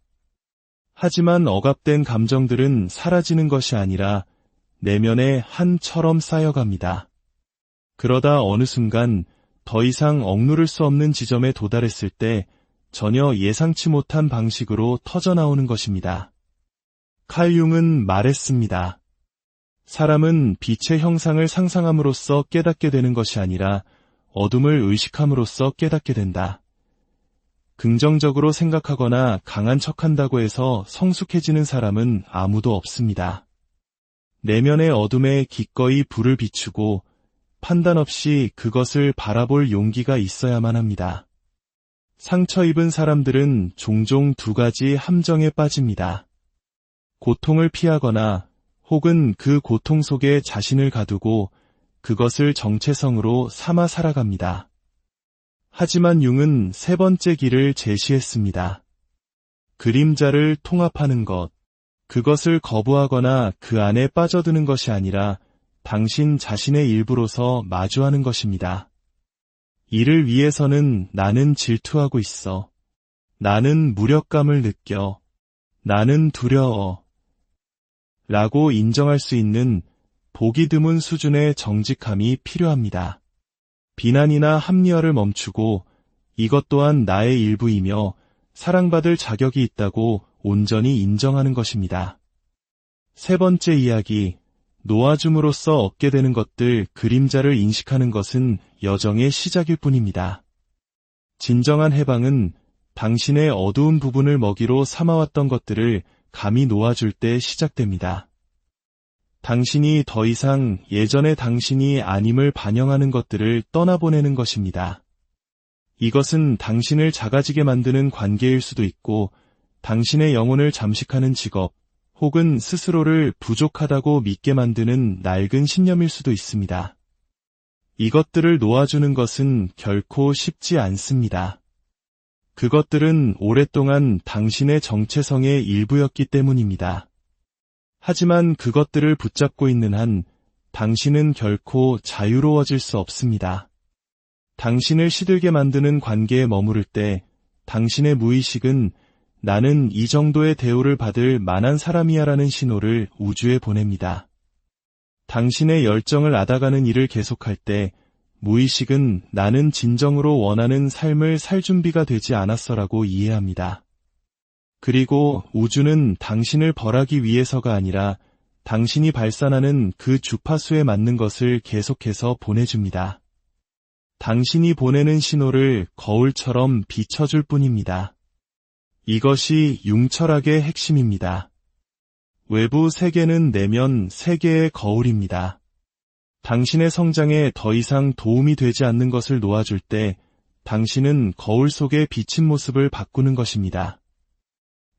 Speaker 1: 하지만 억압된 감정들은 사라지는 것이 아니라 내면에 한처럼 쌓여갑니다. 그러다 어느 순간 더 이상 억누를 수 없는 지점에 도달했을 때 전혀 예상치 못한 방식으로 터져나오는 것입니다. 칼 융은 말했습니다. 사람은 빛의 형상을 상상함으로써 깨닫게 되는 것이 아니라 어둠을 의식함으로써 깨닫게 된다. 긍정적으로 생각하거나 강한 척한다고 해서 성숙해지는 사람은 아무도 없습니다. 내면의 어둠에 기꺼이 불을 비추고 판단 없이 그것을 바라볼 용기가 있어야만 합니다. 상처 입은 사람들은 종종 두 가지 함정에 빠집니다. 고통을 피하거나 혹은 그 고통 속에 자신을 가두고 그것을 정체성으로 삼아 살아갑니다. 하지만 융은 세 번째 길을 제시했습니다. 그림자를 통합하는 것. 그것을 거부하거나 그 안에 빠져드는 것이 아니라 당신 자신의 일부로서 마주하는 것입니다. 이를 위해서는 나는 질투하고 있어. 나는 무력감을 느껴. 나는 두려워. 라고 인정할 수 있는 보기 드문 수준의 정직함이 필요합니다. 비난이나 합리화를 멈추고 이것 또한 나의 일부이며 사랑받을 자격이 있다고 온전히 인정하는 것입니다. 세 번째 이야기, 놓아줌으로써 얻게 되는 것들, 그림자를 인식하는 것은 여정의 시작일 뿐입니다. 진정한 해방은 당신의 어두운 부분을 먹이로 삼아왔던 것들을 감히 놓아줄 때 시작됩니다. 당신이 더 이상 예전의 당신이 아님을 반영하는 것들을 떠나보내는 것입니다. 이것은 당신을 작아지게 만드는 관계일 수도 있고, 당신의 영혼을 잠식하는 직업, 혹은 스스로를 부족하다고 믿게 만드는 낡은 신념일 수도 있습니다. 이것들을 놓아주는 것은 결코 쉽지 않습니다. 그것들은 오랫동안 당신의 정체성의 일부였기 때문입니다. 하지만 그것들을 붙잡고 있는 한 당신은 결코 자유로워질 수 없습니다. 당신을 시들게 만드는 관계에 머무를 때 당신의 무의식은 나는 이 정도의 대우를 받을 만한 사람이야라는 신호를 우주에 보냅니다. 당신의 열정을 앗아가는 일을 계속할 때 무의식은 나는 진정으로 원하는 삶을 살 준비가 되지 않았어라고 이해합니다. 그리고 우주는 당신을 벌하기 위해서가 아니라 당신이 발산하는 그 주파수에 맞는 것을 계속해서 보내줍니다. 당신이 보내는 신호를 거울처럼 비춰줄 뿐입니다. 이것이 융철학의 핵심입니다. 외부 세계는 내면 세계의 거울입니다. 당신의 성장에 더 이상 도움이 되지 않는 것을 놓아줄 때 당신은 거울 속의 비친 모습을 바꾸는 것입니다.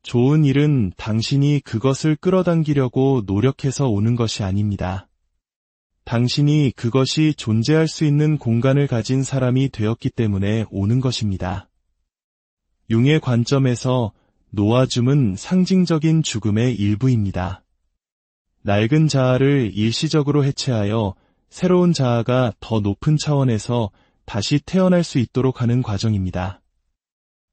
Speaker 1: 좋은 일은 당신이 그것을 끌어당기려고 노력해서 오는 것이 아닙니다. 당신이 그것이 존재할 수 있는 공간을 가진 사람이 되었기 때문에 오는 것입니다. 융의 관점에서 놓아줌은 상징적인 죽음의 일부입니다. 낡은 자아를 일시적으로 해체하여 새로운 자아가 더 높은 차원에서 다시 태어날 수 있도록 하는 과정입니다.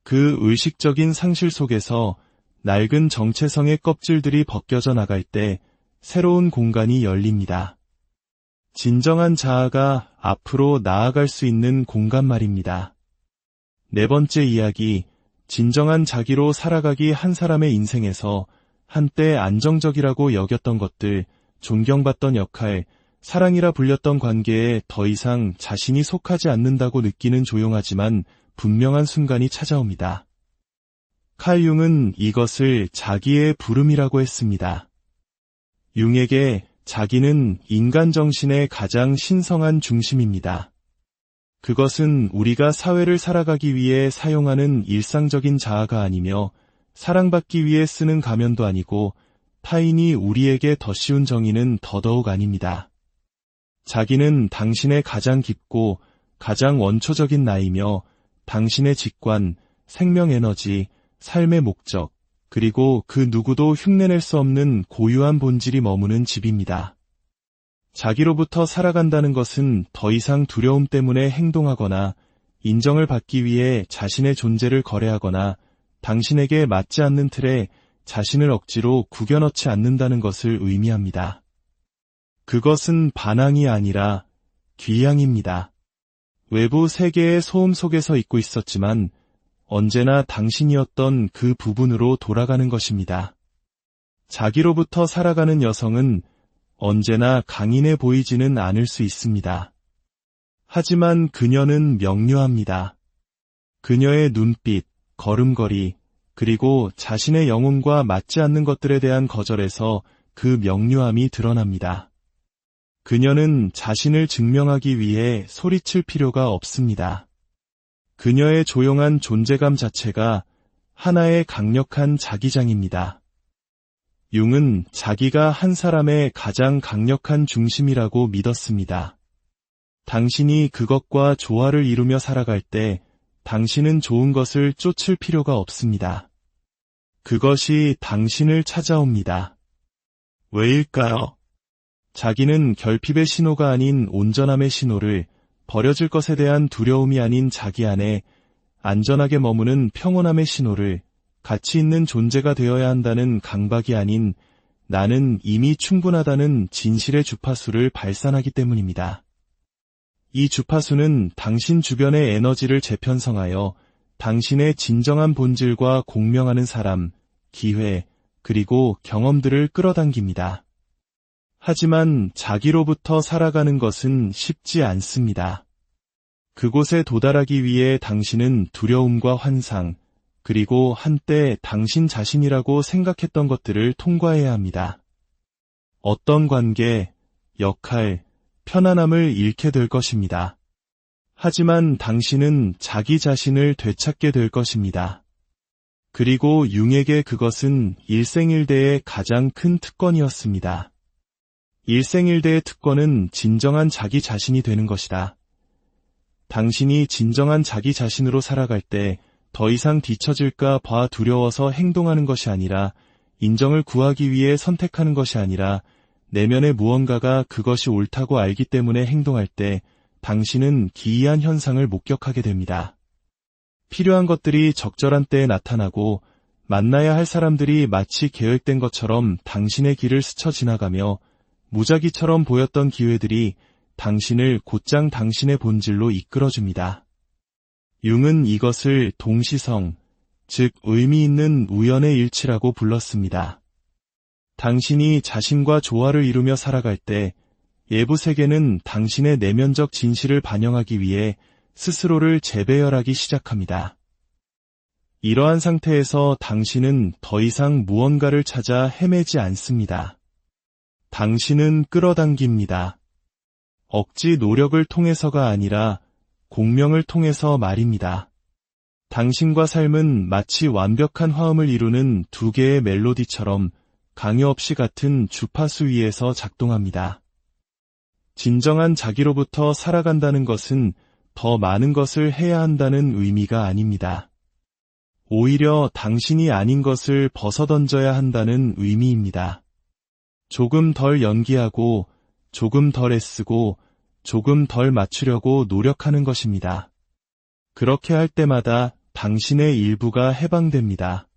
Speaker 1: 그 의식적인 상실 속에서 낡은 정체성의 껍질들이 벗겨져 나갈 때 새로운 공간이 열립니다. 진정한 자아가 앞으로 나아갈 수 있는 공간 말입니다. 네 번째 이야기, 진정한 자기로 살아가기. 한 사람의 인생에서 한때 안정적이라고 여겼던 것들, 존경받던 역할, 사랑이라 불렸던 관계에 더 이상 자신이 속하지 않는다고 느끼는 조용하지만 분명한 순간이 찾아옵니다. 칼 융은 이것을 자기의 부름이라고 했습니다. 융에게 자기는 인간 정신의 가장 신성한 중심입니다. 그것은 우리가 사회를 살아가기 위해 사용하는 일상적인 자아가 아니며 사랑받기 위해 쓰는 가면도 아니고 타인이 우리에게 더 씌운 정의는 더더욱 아닙니다. 자기는 당신의 가장 깊고 가장 원초적인 나이며 당신의 직관, 생명 에너지, 삶의 목적, 그리고 그 누구도 흉내낼 수 없는 고유한 본질이 머무는 집입니다. 자기로부터 살아간다는 것은 더 이상 두려움 때문에 행동하거나 인정을 받기 위해 자신의 존재를 거래하거나 당신에게 맞지 않는 틀에 자신을 억지로 구겨 넣지 않는다는 것을 의미합니다. 그것은 반항이 아니라 귀향입니다. 외부 세계의 소음 속에서 있고 있었지만 언제나 당신이었던 그 부분으로 돌아가는 것입니다. 자기로부터 살아가는 여성은 언제나 강인해 보이지는 않을 수 있습니다. 하지만 그녀는 명료합니다. 그녀의 눈빛, 걸음걸이, 그리고 자신의 영혼과 맞지 않는 것들에 대한 거절에서 그 명료함이 드러납니다. 그녀는 자신을 증명하기 위해 소리칠 필요가 없습니다. 그녀의 조용한 존재감 자체가 하나의 강력한 자기장입니다. 융은 자기가 한 사람의 가장 강력한 중심이라고 믿었습니다. 당신이 그것과 조화를 이루며 살아갈 때 당신은 좋은 것을 쫓을 필요가 없습니다. 그것이 당신을 찾아옵니다. 왜일까요? 자기는 결핍의 신호가 아닌 온전함의 신호를, 버려질 것에 대한 두려움이 아닌 자기 안에 안전하게 머무는 평온함의 신호를, 가치 있는 존재가 되어야 한다는 강박이 아닌 나는 이미 충분하다는 진실의 주파수를 발산하기 때문입니다. 이 주파수는 당신 주변의 에너지를 재편성하여 당신의 진정한 본질과 공명하는 사람, 기회, 그리고 경험들을 끌어당깁니다. 하지만 자기로부터 살아가는 것은 쉽지 않습니다. 그곳에 도달하기 위해 당신은 두려움과 환상, 그리고 한때 당신 자신이라고 생각했던 것들을 통과해야 합니다. 어떤 관계, 역할, 편안함을 잃게 될 것입니다. 하지만 당신은 자기 자신을 되찾게 될 것입니다. 그리고 융에게 그것은 일생일대의 가장 큰 특권이었습니다. 일생일대의 특권은 진정한 자기 자신이 되는 것이다. 당신이 진정한 자기 자신으로 살아갈 때 더 이상 뒤처질까 봐 두려워서 행동하는 것이 아니라, 인정을 구하기 위해 선택하는 것이 아니라, 내면의 무언가가 그것이 옳다고 알기 때문에 행동할 때 당신은 기이한 현상을 목격하게 됩니다. 필요한 것들이 적절한 때에 나타나고, 만나야 할 사람들이 마치 계획된 것처럼 당신의 길을 스쳐 지나가며, 무작위처럼 보였던 기회들이 당신을 곧장 당신의 본질로 이끌어줍니다. 융은 이것을 동시성, 즉 의미 있는 우연의 일치라고 불렀습니다. 당신이 자신과 조화를 이루며 살아갈 때 예부 세계는 당신의 내면적 진실을 반영하기 위해 스스로를 재배열하기 시작합니다. 이러한 상태에서 당신은 더 이상 무언가를 찾아 헤매지 않습니다. 당신은 끌어당깁니다. 억지 노력을 통해서가 아니라 공명을 통해서 말입니다. 당신과 삶은 마치 완벽한 화음을 이루는 두 개의 멜로디처럼 강요 없이 같은 주파수 위에서 작동합니다. 진정한 자기로부터 살아간다는 것은 더 많은 것을 해야 한다는 의미가 아닙니다. 오히려 당신이 아닌 것을 벗어던져야 한다는 의미입니다. 조금 덜 연기하고, 조금 덜 애쓰고, 조금 덜 맞추려고 노력하는 것입니다. 그렇게 할 때마다 당신의 일부가 해방됩니다.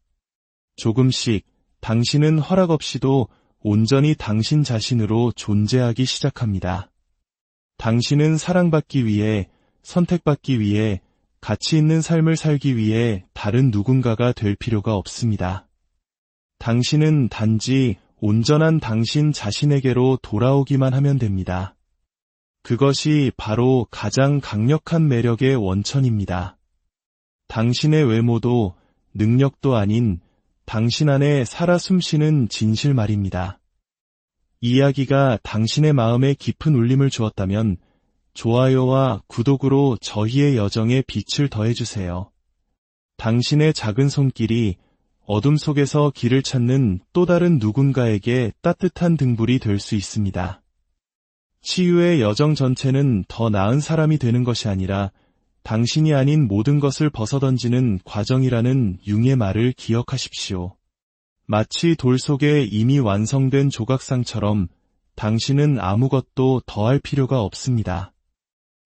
Speaker 1: 조금씩 당신은 허락 없이도 온전히 당신 자신으로 존재하기 시작합니다. 당신은 사랑받기 위해, 선택받기 위해, 가치 있는 삶을 살기 위해 다른 누군가가 될 필요가 없습니다. 당신은 단지 온전한 당신 자신에게로 돌아오기만 하면 됩니다. 그것이 바로 가장 강력한 매력의 원천입니다. 당신의 외모도 능력도 아닌 당신 안에 살아 숨쉬는 진실 말입니다. 이야기가 당신의 마음에 깊은 울림을 주었다면 좋아요와 구독으로 저희의 여정에 빛을 더해주세요. 당신의 작은 손길이 어둠 속에서 길을 찾는 또 다른 누군가에게 따뜻한 등불이 될 수 있습니다. 치유의 여정 전체는 더 나은 사람이 되는 것이 아니라 당신이 아닌 모든 것을 벗어던지는 과정이라는 융의 말을 기억하십시오. 마치 돌 속에 이미 완성된 조각상처럼 당신은 아무것도 더할 필요가 없습니다.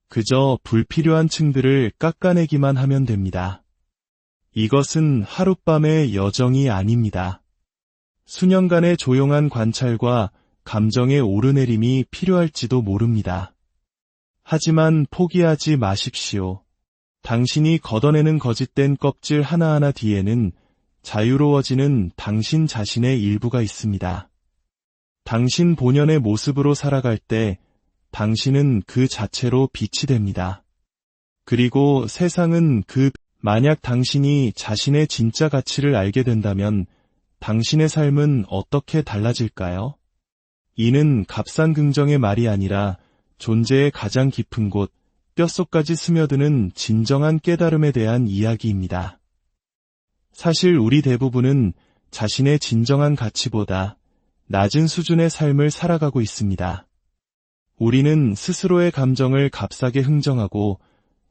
Speaker 1: 그저 불필요한 층들을 깎아내기만 하면 됩니다. 이것은 하룻밤의 여정이 아닙니다. 수년간의 조용한 관찰과 감정의 오르내림이 필요할지도 모릅니다. 하지만 포기하지 마십시오. 당신이 걷어내는 거짓된 껍질 하나하나 뒤에는 자유로워지는 당신 자신의 일부가 있습니다. 당신 본연의 모습으로 살아갈 때 당신은 그 자체로 빛이 됩니다. 그리고 세상은 만약 당신이 자신의 진짜 가치를 알게 된다면 당신의 삶은 어떻게 달라질까요? 이는 값싼 긍정의 말이 아니라 존재의 가장 깊은 곳, 뼛속까지 스며드는 진정한 깨달음에 대한 이야기입니다. 사실 우리 대부분은 자신의 진정한 가치보다 낮은 수준의 삶을 살아가고 있습니다. 우리는 스스로의 감정을 값싸게 흥정하고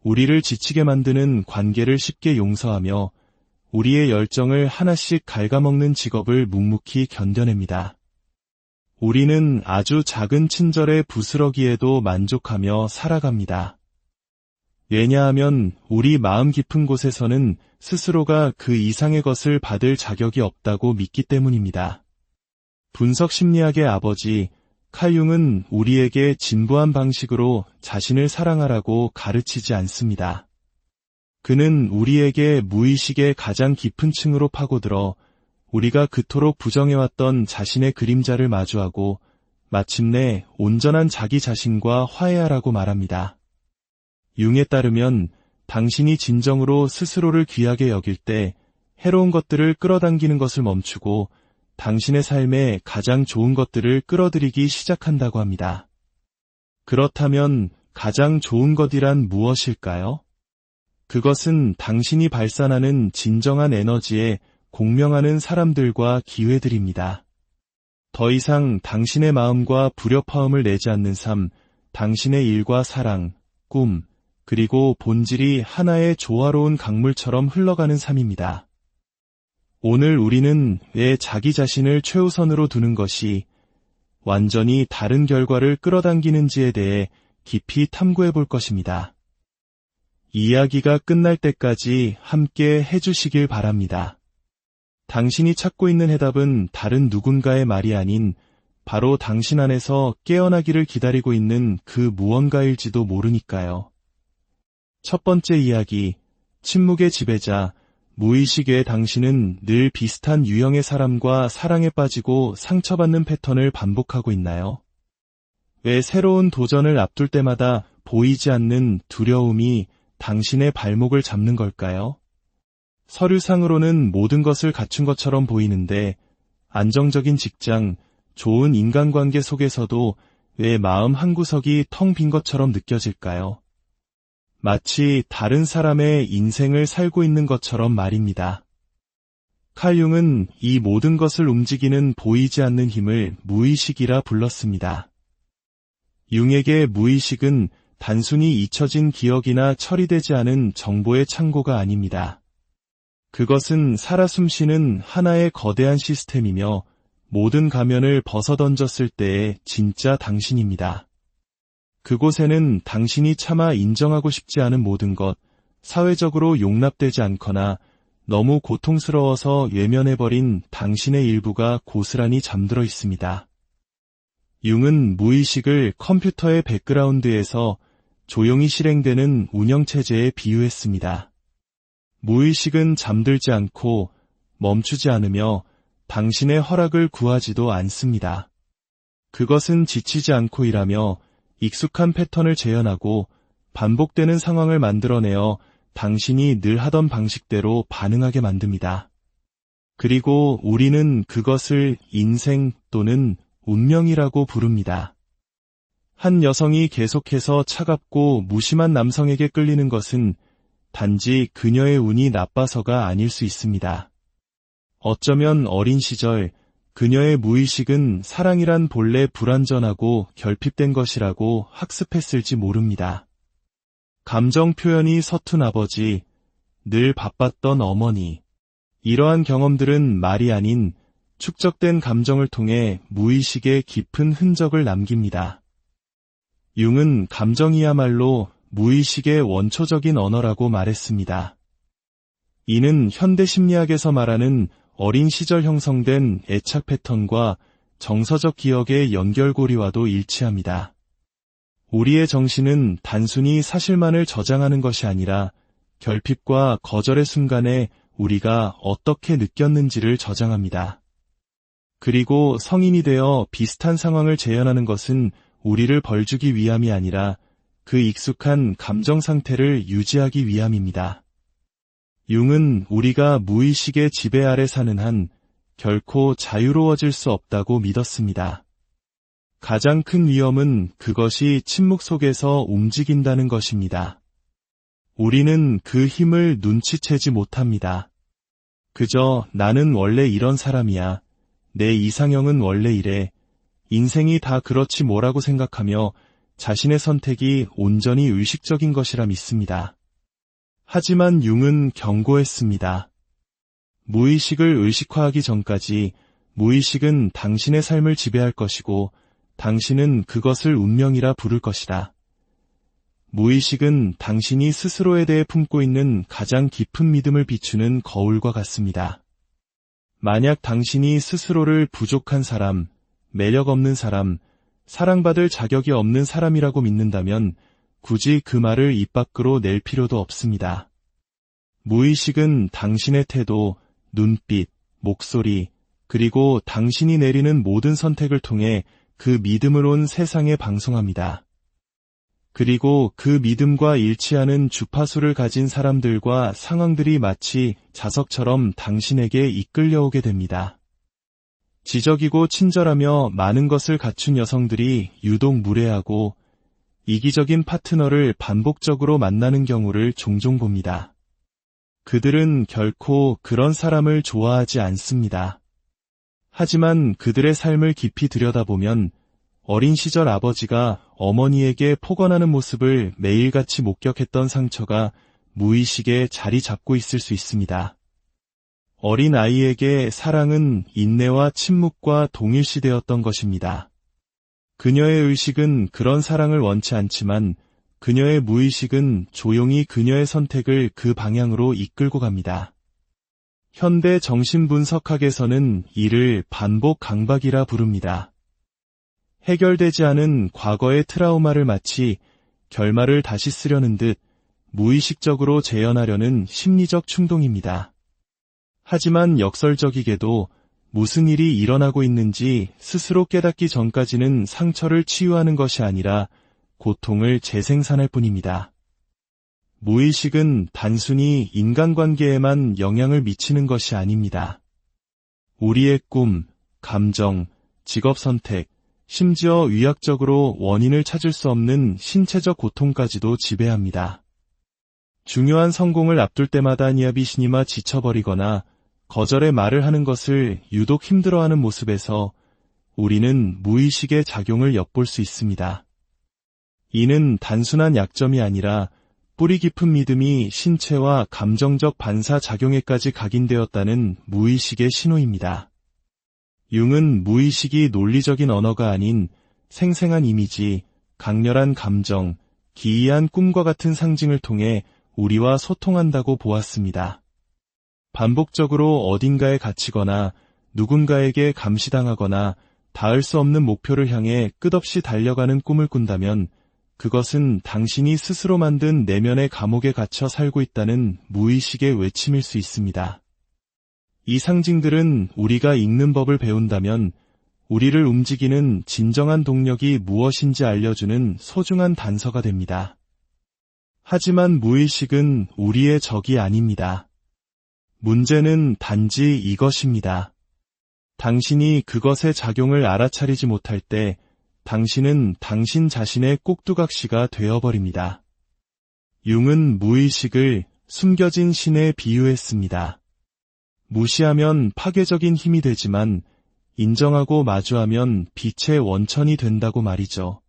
Speaker 1: 우리를 지치게 만드는 관계를 쉽게 용서하며 우리의 열정을 하나씩 갉아먹는 직업을 묵묵히 견뎌냅니다. 우리는 아주 작은 친절의 부스러기에도 만족하며 살아갑니다. 왜냐하면 우리 마음 깊은 곳에서는 스스로가 그 이상의 것을 받을 자격이 없다고 믿기 때문입니다. 분석 심리학의 아버지 칼 융은 우리에게 진부한 방식으로 자신을 사랑하라고 가르치지 않습니다. 그는 우리에게 무의식의 가장 깊은 층으로 파고들어 우리가 그토록 부정해왔던 자신의 그림자를 마주하고 마침내 온전한 자기 자신과 화해하라고 말합니다. 융에 따르면 당신이 진정으로 스스로를 귀하게 여길 때 해로운 것들을 끌어당기는 것을 멈추고 당신의 삶에 가장 좋은 것들을 끌어들이기 시작한다고 합니다. 그렇다면 가장 좋은 것이란 무엇일까요? 그것은 당신이 발산하는 진정한 에너지에 공명하는 사람들과 기회들입니다. 더 이상 당신의 마음과 불협화음을 내지 않는 삶, 당신의 일과 사랑, 꿈, 그리고 본질이 하나의 조화로운 강물처럼 흘러가는 삶입니다. 오늘 우리는 왜 자기 자신을 최우선으로 두는 것이 완전히 다른 결과를 끌어당기는지에 대해 깊이 탐구해 볼 것입니다. 이야기가 끝날 때까지 함께 해주시길 바랍니다. 당신이 찾고 있는 해답은 다른 누군가의 말이 아닌 바로 당신 안에서 깨어나기를 기다리고 있는 그 무언가일지도 모르니까요. 첫 번째 이야기, 침묵의 지배자, 무의식의 당신은 늘 비슷한 유형의 사람과 사랑에 빠지고 상처받는 패턴을 반복하고 있나요? 왜 새로운 도전을 앞둘 때마다 보이지 않는 두려움이 당신의 발목을 잡는 걸까요? 서류상으로는 모든 것을 갖춘 것처럼 보이는데 안정적인 직장, 좋은 인간관계 속에서도 왜 마음 한구석이 텅 빈 것처럼 느껴질까요? 마치 다른 사람의 인생을 살고 있는 것처럼 말입니다. 칼 융은 이 모든 것을 움직이는 보이지 않는 힘을 무의식이라 불렀습니다. 융에게 무의식은 단순히 잊혀진 기억이나 처리되지 않은 정보의 창고가 아닙니다. 그것은 살아 숨쉬는 하나의 거대한 시스템이며 모든 가면을 벗어던졌을 때의 진짜 당신입니다. 그곳에는 당신이 차마 인정하고 싶지 않은 모든 것, 사회적으로 용납되지 않거나 너무 고통스러워서 외면해버린 당신의 일부가 고스란히 잠들어 있습니다. 융은 무의식을 컴퓨터의 백그라운드에서 조용히 실행되는 운영체제에 비유했습니다. 무의식은 잠들지 않고 멈추지 않으며 당신의 허락을 구하지도 않습니다. 그것은 지치지 않고 일하며 익숙한 패턴을 재현하고 반복되는 상황을 만들어내어 당신이 늘 하던 방식대로 반응하게 만듭니다. 그리고 우리는 그것을 인생 또는 운명이라고 부릅니다. 한 여성이 계속해서 차갑고 무심한 남성에게 끌리는 것은 단지 그녀의 운이 나빠서가 아닐 수 있습니다. 어쩌면 어린 시절 그녀의 무의식은 사랑이란 본래 불완전하고 결핍된 것이라고 학습했을지 모릅니다. 감정 표현이 서툰 아버지, 늘 바빴던 어머니, 이러한 경험들은 말이 아닌 축적된 감정을 통해 무의식의 깊은 흔적을 남깁니다. 융은 감정이야말로 무의식의 원초적인 언어라고 말했습니다. 이는 현대 심리학에서 말하는 어린 시절 형성된 애착 패턴과 정서적 기억의 연결고리와도 일치합니다. 우리의 정신은 단순히 사실만을 저장하는 것이 아니라 결핍과 거절의 순간에 우리가 어떻게 느꼈는지를 저장합니다. 그리고 성인이 되어 비슷한 상황을 재현하는 것은 우리를 벌주기 위함이 아니라 그 익숙한 감정 상태를 유지하기 위함입니다. 융은 우리가 무의식의 지배 아래 사는 한 결코 자유로워질 수 없다고 믿었습니다. 가장 큰 위험은 그것이 침묵 속에서 움직인다는 것입니다. 우리는 그 힘을 눈치채지 못합니다. 그저 나는 원래 이런 사람이야. 내 이상형은 원래 이래. 인생이 다 그렇지 뭐라고 생각하며 자신의 선택이 온전히 의식적인 것이라 믿습니다. 하지만 융은 경고했습니다. 무의식을 의식화하기 전까지 무의식은 당신의 삶을 지배할 것이고 당신은 그것을 운명이라 부를 것이다. 무의식은 당신이 스스로에 대해 품고 있는 가장 깊은 믿음을 비추는 거울과 같습니다. 만약 당신이 스스로를 부족한 사람, 매력 없는 사람, 사랑받을 자격이 없는 사람이라고 믿는다면 굳이 그 말을 입 밖으로 낼 필요도 없습니다. 무의식은 당신의 태도, 눈빛, 목소리, 그리고 당신이 내리는 모든 선택을 통해 그 믿음을 온 세상에 방송합니다. 그리고 그 믿음과 일치하는 주파수를 가진 사람들과 상황들이 마치 자석처럼 당신에게 이끌려오게 됩니다. 지적이고 친절하며 많은 것을 갖춘 여성들이 유독 무례하고 이기적인 파트너를 반복적으로 만나는 경우를 종종 봅니다. 그들은 결코 그런 사람을 좋아하지 않습니다. 하지만 그들의 삶을 깊이 들여다보면 어린 시절 아버지가 어머니에게 폭언하는 모습을 매일같이 목격했던 상처가 무의식에 자리 잡고 있을 수 있습니다. 어린 아이에게 사랑은 인내와 침묵과 동일시되었던 것입니다. 그녀의 의식은 그런 사랑을 원치 않지만 그녀의 무의식은 조용히 그녀의 선택을 그 방향으로 이끌고 갑니다. 현대 정신분석학에서는 이를 반복 강박이라 부릅니다. 해결되지 않은 과거의 트라우마를 마치 결말을 다시 쓰려는 듯 무의식적으로 재현하려는 심리적 충동입니다. 하지만 역설적이게도 무슨 일이 일어나고 있는지 스스로 깨닫기 전까지는 상처를 치유하는 것이 아니라 고통을 재생산할 뿐입니다. 무의식은 단순히 인간관계에만 영향을 미치는 것이 아닙니다. 우리의 꿈, 감정, 직업 선택, 심지어 의학적으로 원인을 찾을 수 없는 신체적 고통까지도 지배합니다. 중요한 성공을 앞둘 때마다 니아비시니마 지쳐버리거나 거절의 말을 하는 것을 유독 힘들어하는 모습에서 우리는 무의식의 작용을 엿볼 수 있습니다. 이는 단순한 약점이 아니라 뿌리 깊은 믿음이 신체와 감정적 반사작용에까지 각인되었다는 무의식의 신호입니다. 융은 무의식이 논리적인 언어가 아닌 생생한 이미지, 강렬한 감정, 기이한 꿈과 같은 상징을 통해 우리와 소통한다고 보았습니다. 반복적으로 어딘가에 갇히거나 누군가에게 감시당하거나 닿을 수 없는 목표를 향해 끝없이 달려가는 꿈을 꾼다면 그것은 당신이 스스로 만든 내면의 감옥에 갇혀 살고 있다는 무의식의 외침일 수 있습니다. 이 상징들은 우리가 읽는 법을 배운다면 우리를 움직이는 진정한 동력이 무엇인지 알려주는 소중한 단서가 됩니다. 하지만 무의식은 우리의 적이 아닙니다. 문제는 단지 이것입니다. 당신이 그것의 작용을 알아차리지 못할 때 당신은 당신 자신의 꼭두각시가 되어버립니다. 융은 무의식을 숨겨진 신에 비유했습니다. 무시하면 파괴적인 힘이 되지만 인정하고 마주하면 빛의 원천이 된다고 말이죠.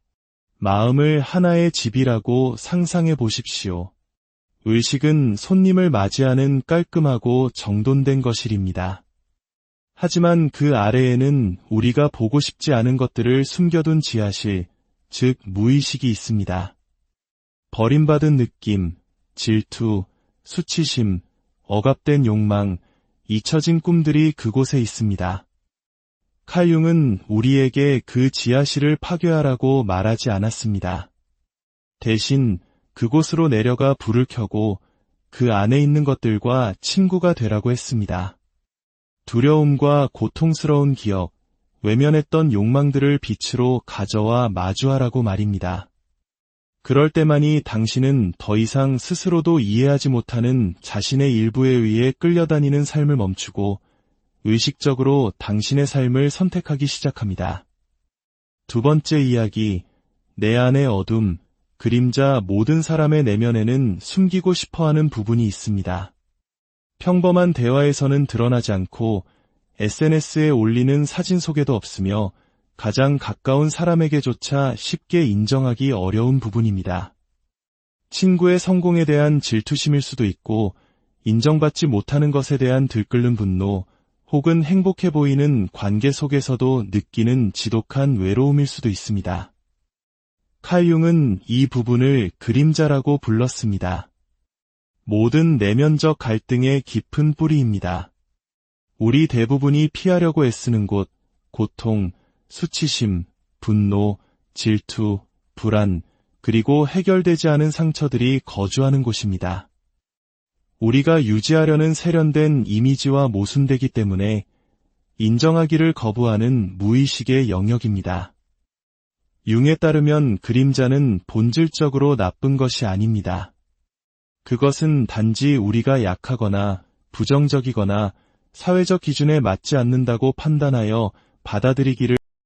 Speaker 1: 마음을 하나의 집이라고 상상해 보십시오. 의식은 손님을 맞이하는 깔끔하고 정돈된 거실입니다. 하지만 그 아래에는 우리가 보고 싶지 않은 것들을 숨겨둔 지하실, 즉 무의식이 있습니다. 버림받은 느낌, 질투, 수치심, 억압된 욕망, 잊혀진 꿈들이 그곳에 있습니다. 칼 융은 우리에게 그 지하실을 파괴하라고 말하지 않았습니다. 대신 그곳으로 내려가 불을 켜고 그 안에 있는 것들과 친구가 되라고 했습니다. 두려움과 고통스러운 기억, 외면했던 욕망들을 빛으로 가져와 마주하라고 말입니다. 그럴 때만이 당신은 더 이상 스스로도 이해하지 못하는 자신의 일부에 의해 끌려다니는 삶을 멈추고 의식적으로 당신의 삶을 선택하기 시작합니다. 두 번째 이야기, 내 안의 어둠, 그림자. 모든 사람의 내면에는 숨기고 싶어하는 부분이 있습니다. 평범한 대화에서는 드러나지 않고 SNS에 올리는 사진 속에도 없으며 가장 가까운 사람에게조차 쉽게 인정하기 어려운 부분입니다. 친구의 성공에 대한 질투심일 수도 있고 인정받지 못하는 것에 대한 들끓는 분노, 혹은 행복해 보이는 관계 속에서도 느끼는 지독한 외로움일 수도 있습니다. 칼 융은 이 부분을 그림자라고 불렀습니다. 모든 내면적 갈등의 깊은 뿌리입니다. 우리 대부분이 피하려고 애쓰는 곳, 고통, 수치심, 분노, 질투, 불안, 그리고 해결되지 않은 상처들이 거주하는 곳입니다. 우리가 유지하려는 세련된 이미지와 모순되기 때문에 인정하기를 거부하는 무의식의 영역입니다. 융에 따르면 그림자는 본질적으로 나쁜 것이 아닙니다. 그것은 단지 우리가 약하거나 부정적이거나 사회적 기준에 맞지 않는다고 판단하여 받아들이기를